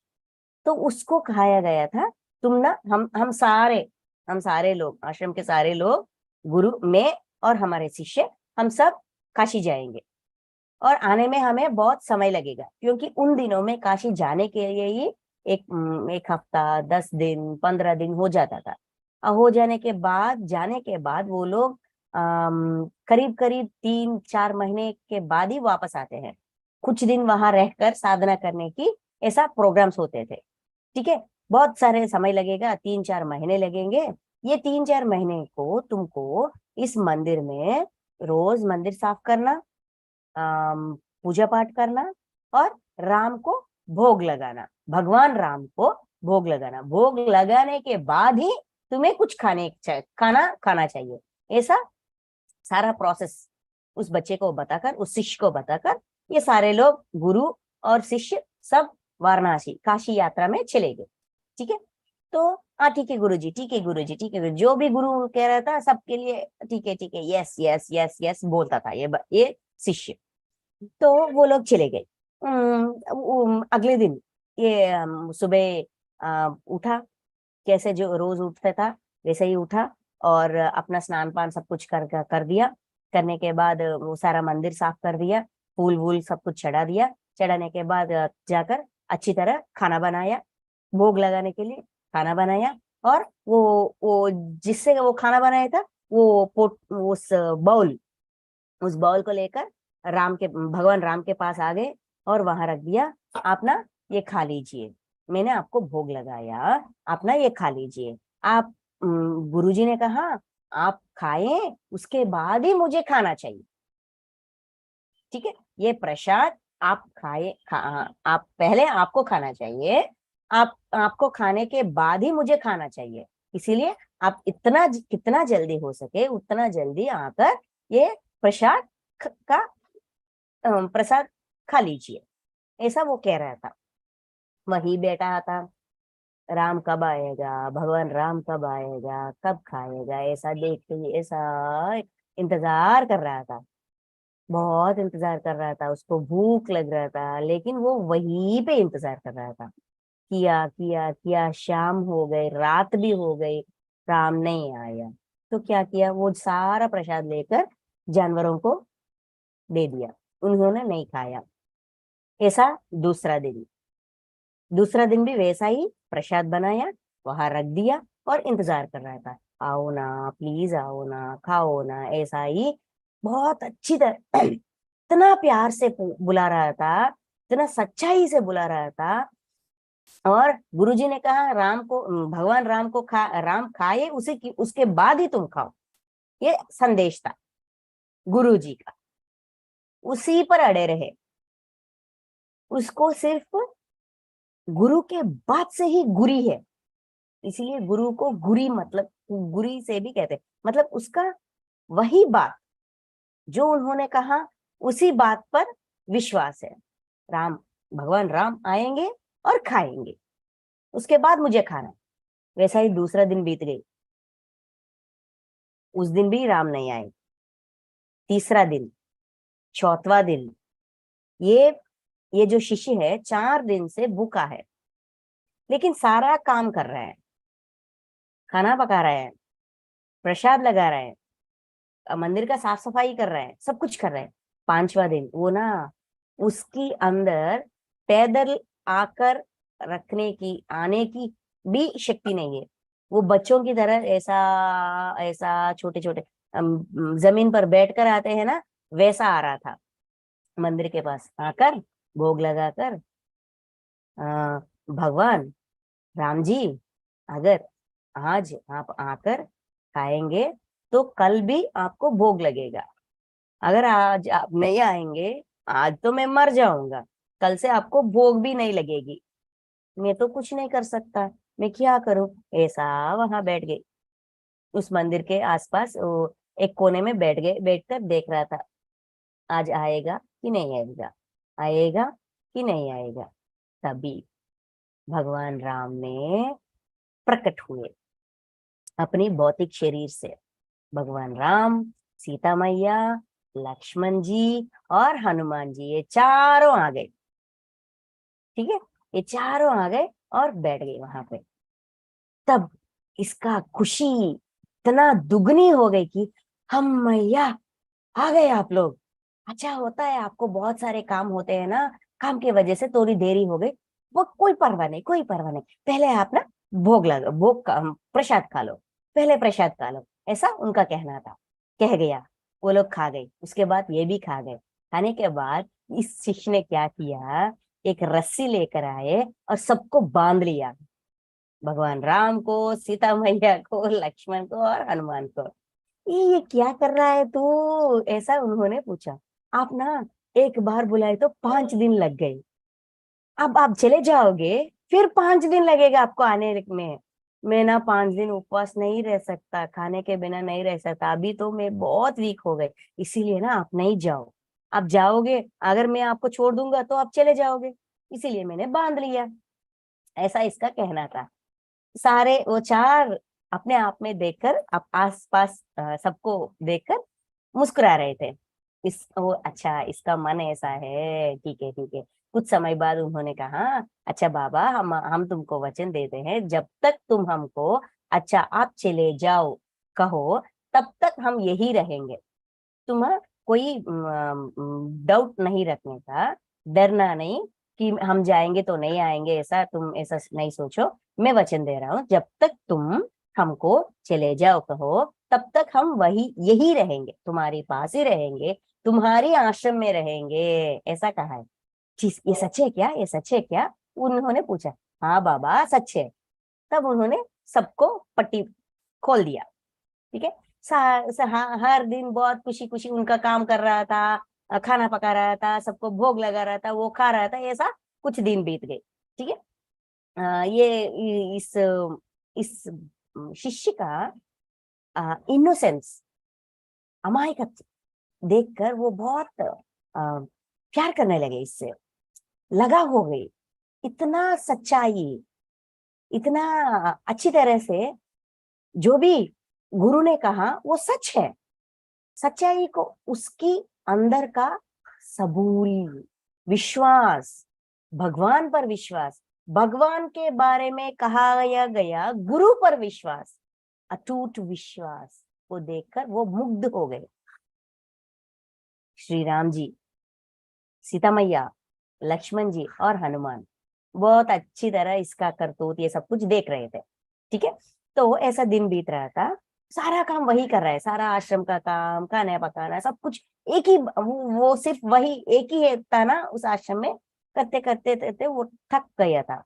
तो उसको कहाया गया था, तुम ना, हम सारे लोग, आश्रम के सारे लोग, गुरु, मैं और हमारे शिष्य, हम सब काशी जाएंगे, और आने में हमें बहुत समय लगेगा, क्योंकि उन दिनों में काशी जाने के लिए ही एक हफ्ता, 10 दिन, 15 दिन हो जाता था। हो जाने के बाद, जाने के बाद वो लोग करीब करीब 3-4 महीने के बाद ही वापस आते हैं। कुछ दिन वहां रहकर साधना करने की, ऐसा प्रोग्राम्स होते थे। ठीक है। बहुत सारे समय लगेगा, 3-4 महीने लगेंगे। ये 3-4 महीने को तुमको इस मंदिर में रोज मंदिर साफ करना, पूजा पाठ करना, और राम को भोग लगाना, भगवान राम को भोग लगाना, भोग लगाने के बाद ही तुम्हें कुछ खाना खाना चाहिए। ऐसा सारा प्रोसेस उस बच्चे को बताकर, उस शिष्य को बताकर, ये सारे लोग, गुरु और शिष्य, सब वाराणसी, काशी यात्रा में चले गए। ठीक है। तो हाँ, ठीक है गुरुजी, ठीक है गुरुजी, ठीक है जो भी गुरु कह रहा था सबके लिए ठीक है, ठीक है, यस यस यस यस बोलता था ये शिष्य। तो वो लोग चले गए। अगले दिन ये सुबह उठा, कैसे जो रोज उठता था वैसे ही उठा, और अपना स्नान पान सब कुछ कर दिया। करने के बाद वो सारा मंदिर साफ कर दिया, फूल वूल सब कुछ चढ़ा दिया। चढ़ाने के बाद जाकर अच्छी तरह खाना बनाया, भोग लगाने के लिए खाना बनाया। और वो जिससे वो खाना बनाया था, वो पोट उस बाउल उस बाउल को लेकर भगवान राम के पास आ गए, और वहां रख दिया। आप ना ये खा लीजिए, मैंने आपको भोग लगाया, आप ना ये खा लीजिए। आप गुरुजी ने कहा आप खाएं, उसके बाद ही मुझे खाना चाहिए। ठीक है। ये प्रसाद आप आप पहले आपको खाना चाहिए, आपको खाने के बाद ही मुझे खाना चाहिए। इसीलिए आप कितना जल्दी हो सके उतना जल्दी आकर ये प्रसाद का प्रसाद खा लीजिए, ऐसा वो कह रहा था। वही बैठा था, राम कब आएगा, भगवान राम कब आएगा, कब खाएगा, ऐसा देख के ऐसा इंतजार कर रहा था। बहुत इंतजार कर रहा था, उसको भूख लग रहा था, लेकिन वो वहीं पे इंतजार कर रहा था। किया किया किया, शाम हो गई, रात भी हो गई, राम नहीं आया। तो क्या किया, वो सारा प्रसाद लेकर जानवरों को दे दिया, उन्होंने नहीं खाया। ऐसा दूसरा दिन, दूसरा दिन भी वैसा ही प्रसाद बनाया, वहां रख दिया और इंतजार कर रहा था, आओ ना प्लीज, आओ ना, खाओ ना, ऐसा ही बहुत अच्छी तरह इतना प्यार से बुला रहा था, इतना सच्चाई से बुला रहा था। और गुरुजी ने कहा राम को, भगवान राम को राम खाए उसे की उसके बाद ही तुम खाओ, ये संदेश था गुरुजी का। उसी पर अड़े रहे, उसको सिर्फ गुरु के बाद से ही गुरी है, इसीलिए गुरु को गुरी मतलब गुरी से भी कहते हैं, मतलब उसका वही बात जो उन्होंने कहा उसी बात पर विश्वास है। राम, भगवान राम आएंगे और खाएंगे, उसके बाद मुझे खाना है। वैसा ही दूसरा दिन बीत गई, उस दिन भी राम नहीं आए। तीसरा दिन, चौथा दिन, ये ये जो शिष्य है 4 दिन से भूखा है, लेकिन सारा काम कर रहा है, खाना पका रहा है, प्रसाद लगा रहा है, मंदिर का साफ सफाई कर रहा है, सब कुछ कर रहा है। पांचवा दिन वो ना, उसकी अंदर पैदल आकर रखने की, आने की भी शक्ति नहीं है। वो बच्चों की तरह ऐसा ऐसा छोटे छोटे जमीन पर बैठकर आते हैं ना, वैसा आ रहा था मंदिर के पास आकर, भोग लगाकर। भगवान राम जी, अगर आज आप आकर खाएंगे तो कल भी आपको भोग लगेगा, अगर आज आप नहीं आएंगे, आज तो मैं मर जाऊंगा, कल से आपको भोग भी नहीं लगेगी। मैं तो कुछ नहीं कर सकता, मैं क्या करूं, ऐसा वहां बैठ गई उस मंदिर के आसपास, वो एक कोने में बैठ गए, बैठकर देख रहा था आज आएगा कि नहीं आएगा, आएगा कि नहीं आएगा। तभी भगवान राम ने प्रकट हुए अपनी भौतिक शरीर से। भगवान राम, सीता मैया, लक्ष्मण जी और हनुमान जी, ये चारों आ गए। ठीक है, ये चारों आ गए और बैठ गए वहां पे। तब इसका खुशी इतना दुगनी हो गई कि हम मैया आ गए आप लोग। अच्छा होता है, आपको बहुत सारे काम होते हैं ना, काम की वजह से थोड़ी देरी हो गई, वो कोई परवाह नहीं, कोई परवाह नहीं, पहले आप ना भोग लगा, प्रसाद खा लो, पहले प्रसाद खा लो, ऐसा उनका कहना था। कह गया, वो लोग खा गए, उसके बाद ये भी खा गए। खाने के बाद इस शिष्य ने क्या किया, एक रस्सी लेकर आए और सबको बांध लिया, भगवान राम को, सीता मैया को, लक्ष्मण को और हनुमान को। ये क्या कर रहा है तू, ऐसा उन्होंने पूछा। आप ना एक बार बुलाए तो 5 दिन लग गए, अब आप चले जाओगे, फिर 5 दिन लगेगा आपको आने में। मैं ना 5 दिन उपवास नहीं रह सकता, खाने के बिना नहीं रह सकता, अभी तो मैं बहुत वीक हो गई, इसीलिए ना आप नहीं जाओ। आप जाओगे, अगर मैं आपको छोड़ दूंगा तो आप चले जाओगे, इसीलिए मैंने बांध लिया, ऐसा इसका कहना था। सारे वो चार अपने आप में देखकर, आप आस पास सबको देखकर मुस्कुरा रहे थे। इस वो, अच्छा इसका मन ऐसा है, ठीक है ठीक है। कुछ समय बाद उन्होंने कहा, अच्छा बाबा, हम तुमको वचन देते हैं, जब तक तुम हमको अच्छा आप चले जाओ कहो, तब तक हम यही रहेंगे। तुम्हें कोई डाउट नहीं रखने का, डरना नहीं कि हम जाएंगे तो नहीं आएंगे, ऐसा तुम ऐसा नहीं सोचो। मैं वचन दे रहा हूँ, जब तक तुम हमको चले जाओ कहो, तब तक हम वही यही रहेंगे, तुम्हारे पास ही रहेंगे, तुम्हारी आश्रम में रहेंगे, ऐसा कहा है। चीज ये सच है क्या, ये सच है क्या, उन्होंने पूछा। हाँ बाबा सच है। तब उन्होंने सबको पट्टी खोल दिया। ठीक है, हर दिन बहुत खुशी खुशी उनका काम कर रहा था, खाना पका रहा था, सबको भोग लगा रहा था, वो खा रहा था, ऐसा कुछ दिन बीत गए। ठीक है, ये इस शिष्य का इनोसेंस, अमायकत्व देखकर वो बहुत प्यार करने लगे, इससे लगा हो गई। इतना सच्चाई, इतना अच्छी तरह से जो भी गुरु ने कहा वो सच है, सच्चाई को, उसकी अंदर का सबूरी विश्वास, भगवान पर विश्वास, भगवान के बारे में कहा गया गुरु पर विश्वास, अटूट विश्वास को देखकर वो मुग्ध हो गए। श्री राम जी, सीता मैया, लक्ष्मण जी और हनुमान बहुत अच्छी तरह इसका करतूत ये सब कुछ देख रहे थे। ठीक है, तो ऐसा दिन बीत रहा था, सारा काम वही कर रहा है, सारा आश्रम का काम, खाना पकाना, सब कुछ एक ही, वो सिर्फ वही एक ही था ना उस आश्रम में, करते करते करते वो थक गया था।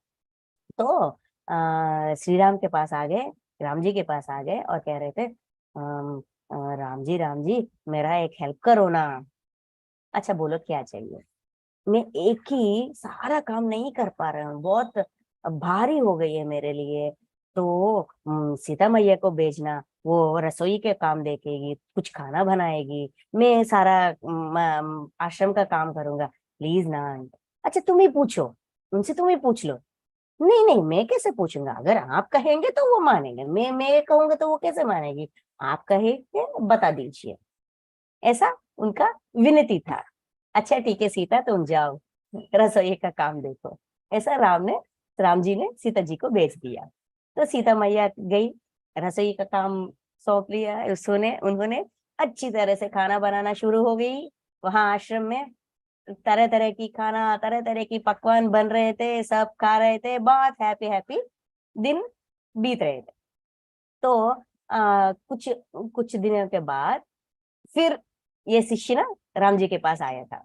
तो श्री राम के पास आ गए, राम जी के पास आ गए और कह रहे थे, राम जी मेरा एक हेल्प करो ना। अच्छा बोलो क्या चाहिए। मैं एक ही सारा काम नहीं कर पा रहा हूँ, बहुत भारी हो गई है मेरे लिए। तो सीता मैया को भेजना, वो रसोई के काम देखेगी, कुछ खाना बनाएगी, मैं सारा आश्रम का काम करूंगा, प्लीज ना। अच्छा तुम ही पूछो, उनसे तुम ही पूछ लो। नहीं नहीं, मैं कैसे पूछूंगा, अगर आप कहेंगे तो वो मानेंगे, मैं कहूंगा तो वो कैसे मानेगी, आप कहेंगे बता दीजिए, ऐसा उनका विनती था। अच्छा ठीक है सीता तुम जाओ, रसोई का काम देखो। ऐसा राम जी ने सीता जी को भेज दिया। तो सीता मैया गई, रसोई का काम सौंप लिया उसने, उन्होंने अच्छी तरह से खाना बनाना शुरू हो गई। वहां आश्रम में तरह तरह की खाना, तरह तरह की पकवान बन रहे थे, सब खा रहे थे, बहुत हैप्पी हैप्पी दिन बीत रहे थे। तो कुछ कुछ दिनों के बाद फिर ये शिष्य ना राम जी के पास आया था,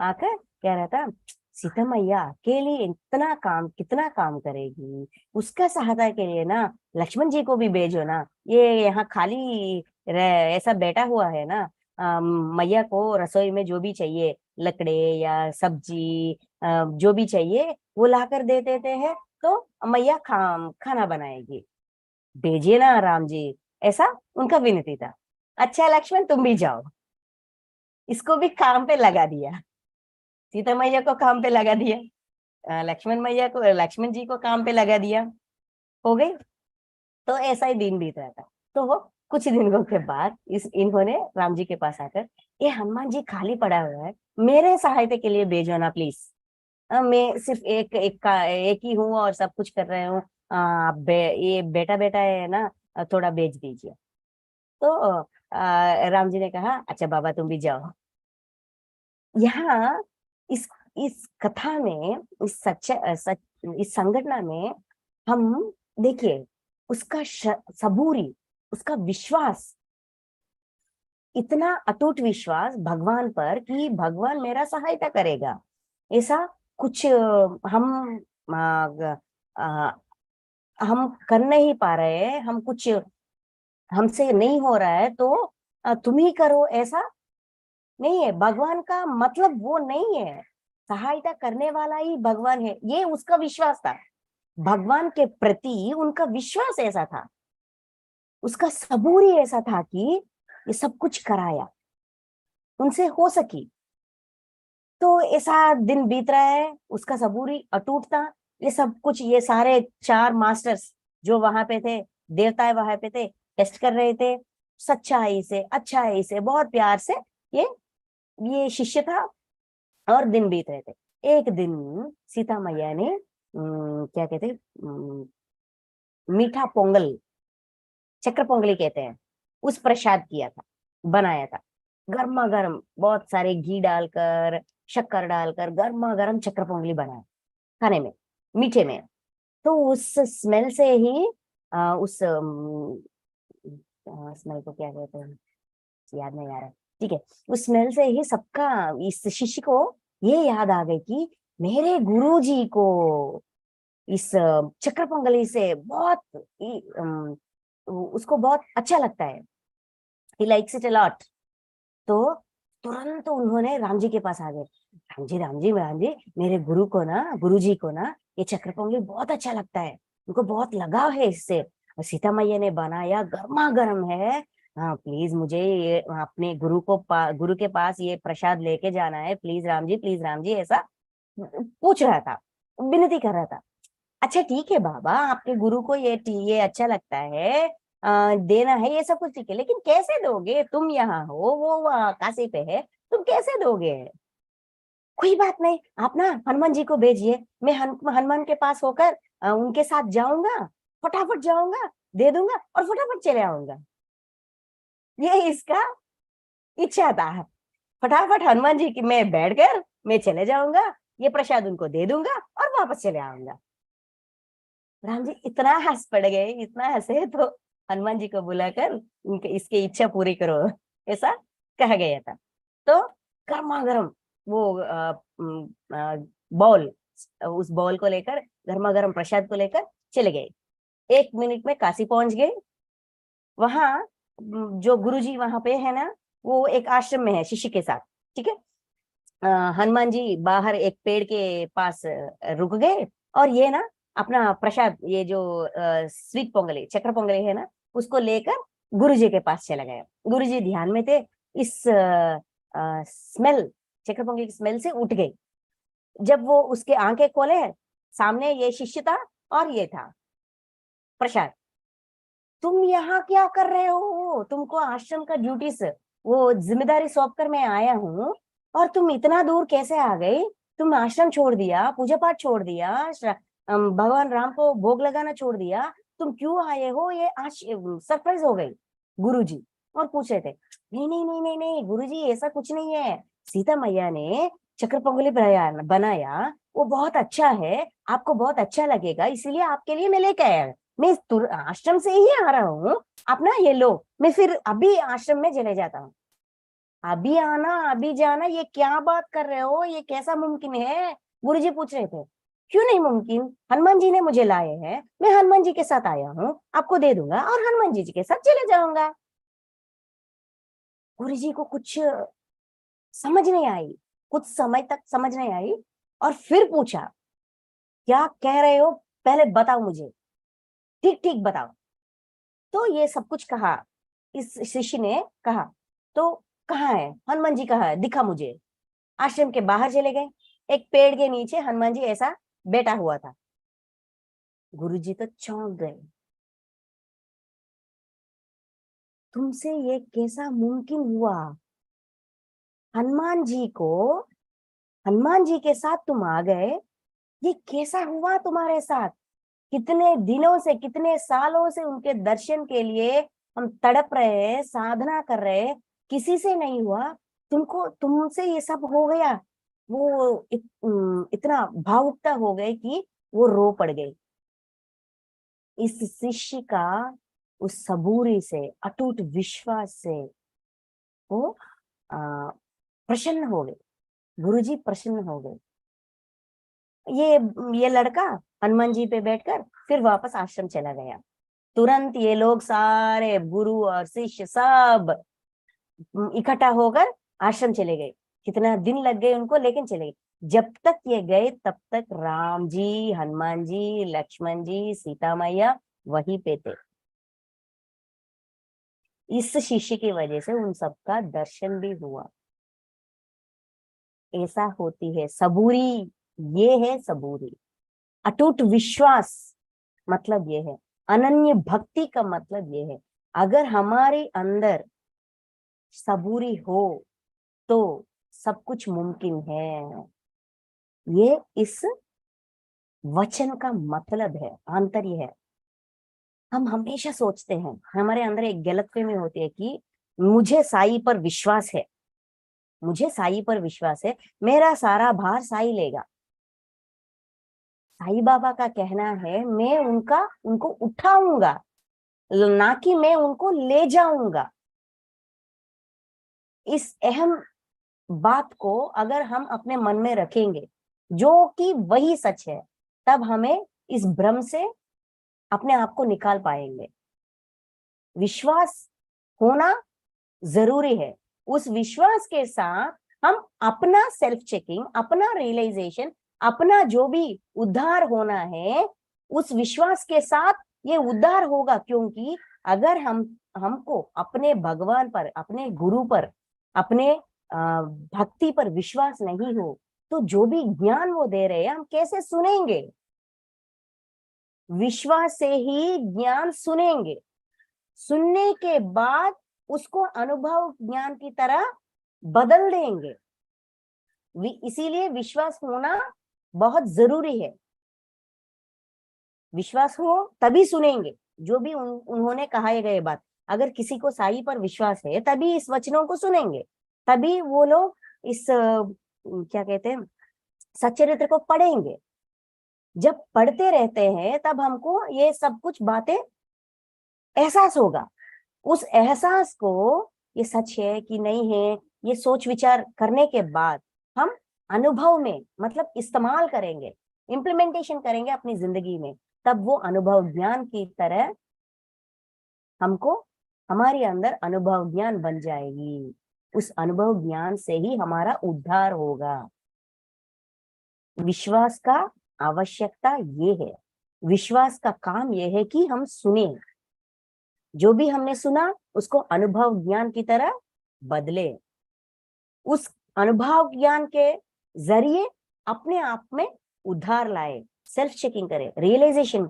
आकर कह रहा था, सीता मैया अकेली इतना काम कितना काम करेगी, उसका सहायता के लिए ना लक्ष्मण जी को भी भेजो ना, ये यहाँ खाली ऐसा बैठा हुआ है ना। मैया को रसोई में जो भी चाहिए, लकड़े या सब्जी, जो भी चाहिए वो लाकर दे देते हैं, तो मैया खाना बनाएगी, भेजिए ना राम जी। ऐसा उनका विनती था। अच्छा लक्ष्मण तुम भी जाओ, इसको भी काम पे लगा दिया, सीता मैया को काम पे लगा दिया, लक्ष्मण जी को काम पे लगा दिया, हो गई। तो ऐसा ही दिन बीत रहा था। तो वो कुछ दिनों के बाद इन्होंने राम जी के पास आकर, ये हनुमान जी खाली पड़ा हुआ है, मेरे सहायता के लिए भेजो ना प्लीज। मैं सिर्फ एक ही हूँ और सब कुछ कर रहे हूँ, ये बेटा बेटा है ना, थोड़ा भेज दीजिए। तो राम जी ने कहा अच्छा बाबा तुम भी जाओ। यहाँ इस इस कथा में, इस संघटना में हम देखिए उसका सबूरी, उसका विश्वास, इतना अटूट विश्वास भगवान पर कि भगवान मेरा सहायता करेगा। ऐसा कुछ हम अ, हम कर नहीं पा रहे हैं, हम कुछ हमसे नहीं हो रहा है तो तुम ही करो, ऐसा नहीं है। भगवान का मतलब वो नहीं है, सहायता करने वाला ही भगवान है, ये उसका विश्वास था। भगवान के प्रति उनका विश्वास ऐसा था, उसका सबूरी ऐसा था कि ये सब कुछ कराया, उनसे हो सकी। तो ऐसा दिन बीत रहा है, उसका सबूरी अटूट था। ये सब कुछ, ये सारे चार मास्टर्स जो वहां पे थे, देवताएं वहां पे थे, टेस्ट कर रहे थे, सच्चाई से अच्छाई से बहुत प्यार से। ये ये शिष्य था और दिन बीत रहे थे। एक दिन सीता मैया ने क्या कहते हैं, मीठा पोंगल, चक्र पोंगली कहते हैं, उस प्रसाद किया था, बनाया था, गर्मा गर्म बहुत सारे घी डालकर, शक्कर डालकर गर्मा गर्म चक्र पोंगली बनाया, खाने में, मीठे में। तो उस स्मेल से ही उस स्मेल को क्या कहते हैं, याद नहीं आ रहा, ठीक है। उस स्मेल से ही सबका, इस शिष्य को ये याद आ गई कि मेरे गुरु जी को इस चक्र पोंगली से बहुत उसको बहुत अच्छा लगता है, he likes it a lot. तो तुरंत उन्होंने राम जी के पास आ गए, राम जी राम जी राम जी, मेरे गुरु जी को ना ये चक्र पोंगली बहुत अच्छा लगता है, उनको बहुत लगाव है इससे, और सीता मैया ने बनाया गर्मा गर्म है। हाँ प्लीज मुझे ये अपने गुरु के पास ये प्रसाद लेके जाना है, प्लीज राम जी, ऐसा पूछ रहा था, विनती कर रहा था। अच्छा ठीक है बाबा, आपके गुरु को ये अच्छा लगता है, देना है, ये सब कुछ ठीक है, लेकिन कैसे दोगे, तुम यहाँ हो वो वहाँ काशी पे है, तुम कैसे दोगे। कोई बात नहीं, आप ना हनुमान जी को भेजिए, मैं हनुमान के पास होकर उनके साथ जाऊंगा, फटाफट जाऊंगा, दे दूंगा और फटाफट चले आऊंगा। ये इसका इच्छा था, फटाफट हनुमान जी की मैं बैठ कर मैं चले जाऊंगा, ये प्रसाद उनको दे दूंगा और वापस चले आऊंगा। राम जी इतना हंस पड़ गए, इतना हंसे, तो हनुमान जी को बुलाकर इनके इसकी इच्छा पूरी करो, ऐसा कहा गया था। तो गर्मा गर्म वो बॉल, उस बॉल को लेकर, गर्मा गर्म प्रसाद को लेकर चले गए। 1 मिनट में काशी पहुंच गए। वहां जो गुरुजी वहां पे है ना, वो एक आश्रम में है शिष्य के साथ, ठीक है। हनुमान जी बाहर एक पेड़ के पास रुक गए, और ये ना अपना प्रसाद, ये जो स्वीट पोंगली, चक्र पोंगली है ना, उसको लेकर गुरुजी के पास चला गया। गुरुजी ध्यान में थे। इस स्मेल, चक्र पोंगली की स्मेल से उठ गई। जब वो उसके आंखें खोले, सामने ये शिष्य था और ये था प्रसाद। तुम यहाँ क्या कर रहे हो? तुमको आश्रम का ड्यूटी से वो जिम्मेदारी सौंप कर मैं आया हूँ, और तुम इतना दूर कैसे आ गई? तुम आश्रम छोड़ दिया, पूजा पाठ छोड़ दिया, भगवान राम को भोग लगाना छोड़ दिया, तुम क्यों आए हो? ये आज सरप्राइज हो गई गुरुजी, और पूछ रहे थे। नहीं नहीं नहीं नहीं नहीं गुरुजी, ऐसा कुछ नहीं है। सीता मैया ने चक्र पोंगली बनाया, वो बहुत अच्छा है, आपको बहुत अच्छा लगेगा, इसीलिए आपके लिए मैं लेके आया। मैं आश्रम से ही आ रहा हूँ, अपना ये लो, मैं फिर अभी आश्रम में चले जाता हूँ। अभी आना अभी जाना, ये क्या बात कर रहे हो? ये कैसा मुमकिन है? गुरुजी पूछ रहे थे। क्यों नहीं मुमकिन? हनुमान जी ने मुझे लाए हैं, मैं हनुमान जी के साथ आया हूँ, आपको दे दूंगा और हनुमान जी के साथ चले जाऊंगा। गुरुजी को कुछ समझ नहीं आई, कुछ समय तक समझ नहीं आई, और फिर पूछा, क्या कह रहे हो? पहले बताओ मुझे, ठीक ठीक बताओ। तो ये सब कुछ कहा, इस शिष्य ने कहा। तो कहाँ है हनुमान जी, कहाँ है, दिखा मुझे। आश्रम के बाहर चले गए। एक पेड़ के नीचे हनुमान जी ऐसा बैठा हुआ था। गुरुजी तो चौंक गए। तुमसे ये कैसा मुमकिन हुआ? हनुमान जी को, हनुमान जी के साथ तुम आ गए, ये कैसा हुआ तुम्हारे साथ? कितने दिनों से, कितने सालों से उनके दर्शन के लिए हम तड़प रहे हैं, साधना कर रहे हैं, किसी से नहीं हुआ, तुमको, तुमसे ये सब हो गया। वो इतना भावुकता हो गए कि वो रो पड़ गई। इस शिष्य का उस सबूरी से, अटूट विश्वास से वो आ, प्रसन्न हो गए। गुरुजी प्रसन्न हो गए। ये ये लड़का हनुमान जी पे बैठकर फिर वापस आश्रम चला गया। तुरंत ये लोग सारे गुरु और शिष्य सब इकट्ठा होकर आश्रम चले गए। कितना दिन लग गए उनको, लेकिन चले गए। जब तक ये गए तब तक राम जी, हनुमान जी, लक्ष्मण जी, सीता मैया वहीं पे थे। इस शिष्य की वजह से उन सबका दर्शन भी हुआ। ऐसा होती है सबूरी, ये है सबूरी। अटूट विश्वास मतलब ये है, अनन्य भक्ति का मतलब ये है। अगर हमारे अंदर सबूरी हो तो सब कुछ मुमकिन है। ये इस वचन का मतलब है, आंतर्य है। हम हमेशा सोचते हैं, हमारे अंदर एक गलतफहमी होती है कि मुझे साईं पर विश्वास है, मुझे साईं पर विश्वास है, मेरा सारा भार साईं लेगा। साईं बाबा का कहना है, मैं उनको उठाऊंगा, ना कि मैं उनको ले जाऊंगा। इस अहम बात को अगर हम अपने मन में रखेंगे, जो कि वही सच है, तब हमें इस भ्रम से अपने आप को निकाल पाएंगे। विश्वास होना जरूरी है। उस विश्वास के साथ हम अपना सेल्फ चेकिंग, अपना रियलाइजेशन, अपना जो भी उद्धार होना है, उस विश्वास के साथ ये उद्धार होगा। क्योंकि अगर हमको अपने भगवान पर, अपने गुरु पर, अपने भक्ति पर विश्वास नहीं हो, तो जो भी ज्ञान वो दे रहे हैं हम कैसे सुनेंगे? विश्वास से ही ज्ञान सुनेंगे। सुनने के बाद उसको अनुभव ज्ञान की तरह बदल देंगे। इसीलिए विश्वास होना बहुत जरूरी है। विश्वास हो तभी सुनेंगे जो भी उन्होंने कहा गए बात। अगर किसी को साईं पर विश्वास है तभी इस वचनों को सुनेंगे, तभी वो लोग इस क्या कहते हैं, सच्चरित्र को पढ़ेंगे। जब पढ़ते रहते हैं तब हमको ये सब कुछ बातें एहसास होगा। उस एहसास को ये सच है कि नहीं है, ये सोच विचार करने के बाद हम अनुभव में मतलब इस्तेमाल करेंगे, इम्प्लीमेंटेशन करेंगे अपनी जिंदगी में, तब वो अनुभव ज्ञान की तरह हमको हमारे अंदर अनुभव ज्ञान बन जाएगी। उस अनुभव ज्ञान से ही हमारा उद्धार होगा। विश्वास का आवश्यकता ये है, विश्वास का काम ये है कि हम सुने, जो भी हमने सुना उसको अनुभव ज्ञान की तरह बदले, उस अनुभव ज्ञान के जरिए अपने आप में उद्धार लाए, सेल्फ चेकिंग करे, रियलाइजेशन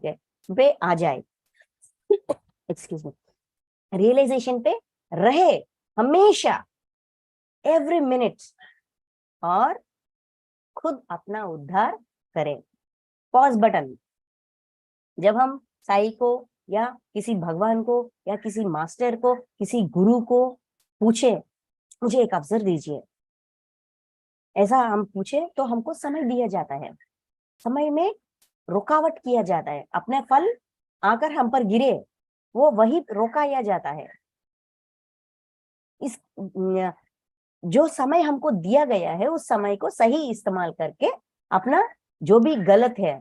पे आ जाए, एक्सक्यूज मी, रियलाइजेशन पे रहे हमेशा, एवरी मिनट, और खुद अपना उद्धार करें। पॉज बटन, जब हम साई को या किसी भगवान को या किसी मास्टर को, किसी गुरु को पूछे मुझे एक अवसर दीजिए, ऐसा हम पूछे तो हमको समय दिया जाता है, समय में रुकावट किया जाता है, अपने फल आकर हम पर गिरे वो वही रोकाया जाता है। इस जो समय हमको दिया गया है उस समय को सही इस्तेमाल करके अपना जो भी गलत है,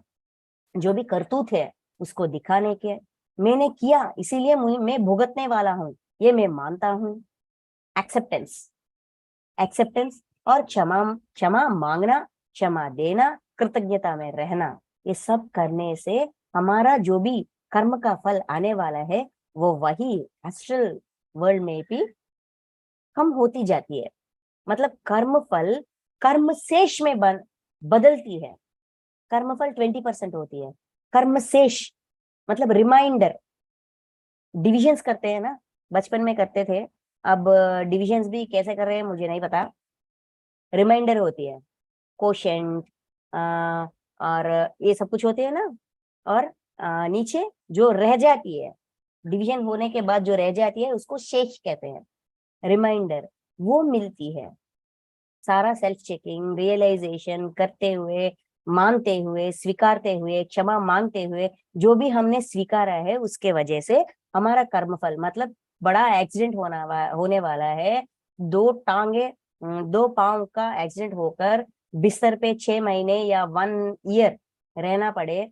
जो भी करतूत है उसको दिखाने के, मैंने किया इसीलिए मैं भुगतने वाला हूं, ये मैं मानता हूं। एक्सेप्टेंस, एक्सेप्टेंस और क्षमा मांगना, क्षमा देना, कृतज्ञता में रहना, ये सब करने से हमारा जो भी कर्म का फल आने वाला है वो वही एस्ट्रल वर्ल्ड में भी कम होती जाती है। मतलब कर्म फल कर्म शेष में बदलती है। कर्म फल 20% होती है, कर्म शेष मतलब रिमाइंडर, डिविजन्स करते हैं ना, बचपन में करते थे, अब डिविजन्स भी कैसे कर रहे हैं मुझे नहीं पता, रिमाइंडर होती है, कोशेंट और ये सब कुछ होते हैं ना, और नीचे जो रह जाती है डिवीजन होने के बाद जो रह जाती है उसको शेष कहते हैं, रिमाइंडर, वो मिलती है। सारा सेल्फ चेकिंग रियलाइजेशन करते हुए, मानते हुए, स्वीकारते हुए, क्षमा मांगते हुए, जो भी हमने स्वीकारा है उसके वजह से हमारा कर्मफल, मतलब बड़ा एक्सीडेंट होने वाला है, दो टांगे, दो पांव का एक्सीडेंट होकर बिस्तर पे 6 महीने या 1 ईयर रहना पड़े,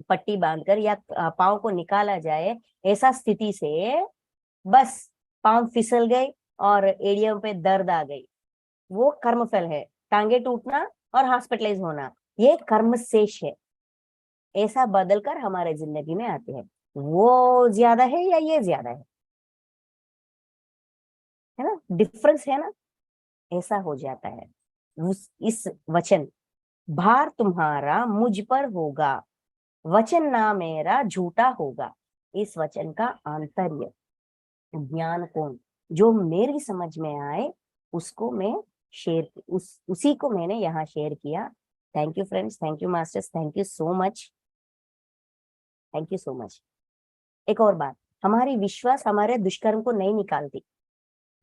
पट्टी बांधकर, या पांव को निकाला जाए, ऐसा स्थिति से बस पांव फिसल गई और एड़ियों पे दर्द आ गई, वो कर्मफल है। टांगे टूटना और हॉस्पिटलाइज होना ये कर्म शेष है, ऐसा बदलकर हमारे जिंदगी में आते हैं। वो ज्यादा है या ये ज्यादा है ना, डिफरेंस है ना, ऐसा हो जाता है। इस वचन भार तुम्हारा मुझ पर होगा, वचन ना मेरा झूठा होगा, इस वचन का आंतर्य ज्ञान कौन जो मेरी समझ में आए उसको मैं उसी को मैंने यहाँ शेयर किया। Thank you friends, thank you masters, thank you so much, thank you so much. एक और बात, हमारी विश्वास हमारे दुष्कर्म को नहीं निकालती,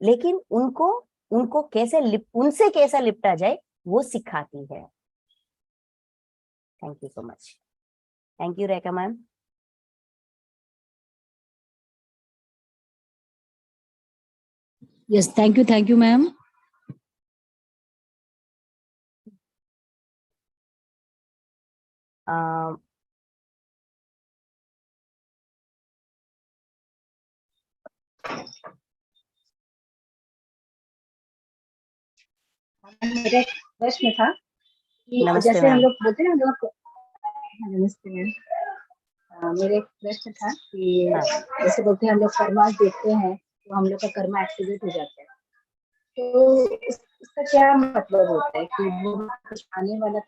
लेकिन उनको उनको उनसे कैसे लिपटा जाए वो सिखाती है। Thank you so much, thank you Rekha ma'am. Yes, thank you, ma'am. मेरा प्रश्न था कि नमस्ते जैसे हम मैम। लोग बोलते हैं, हम लोग नमस्ते मैम, मेरा एक प्रश्न था कि जैसे बोलते हैं हम लोग कर्मा देखते हैं तो हम लोग का कर्मा एक्टिवेट हो जाता है, तो इसका क्या मतलब होता है कि वो कुछ आने वाला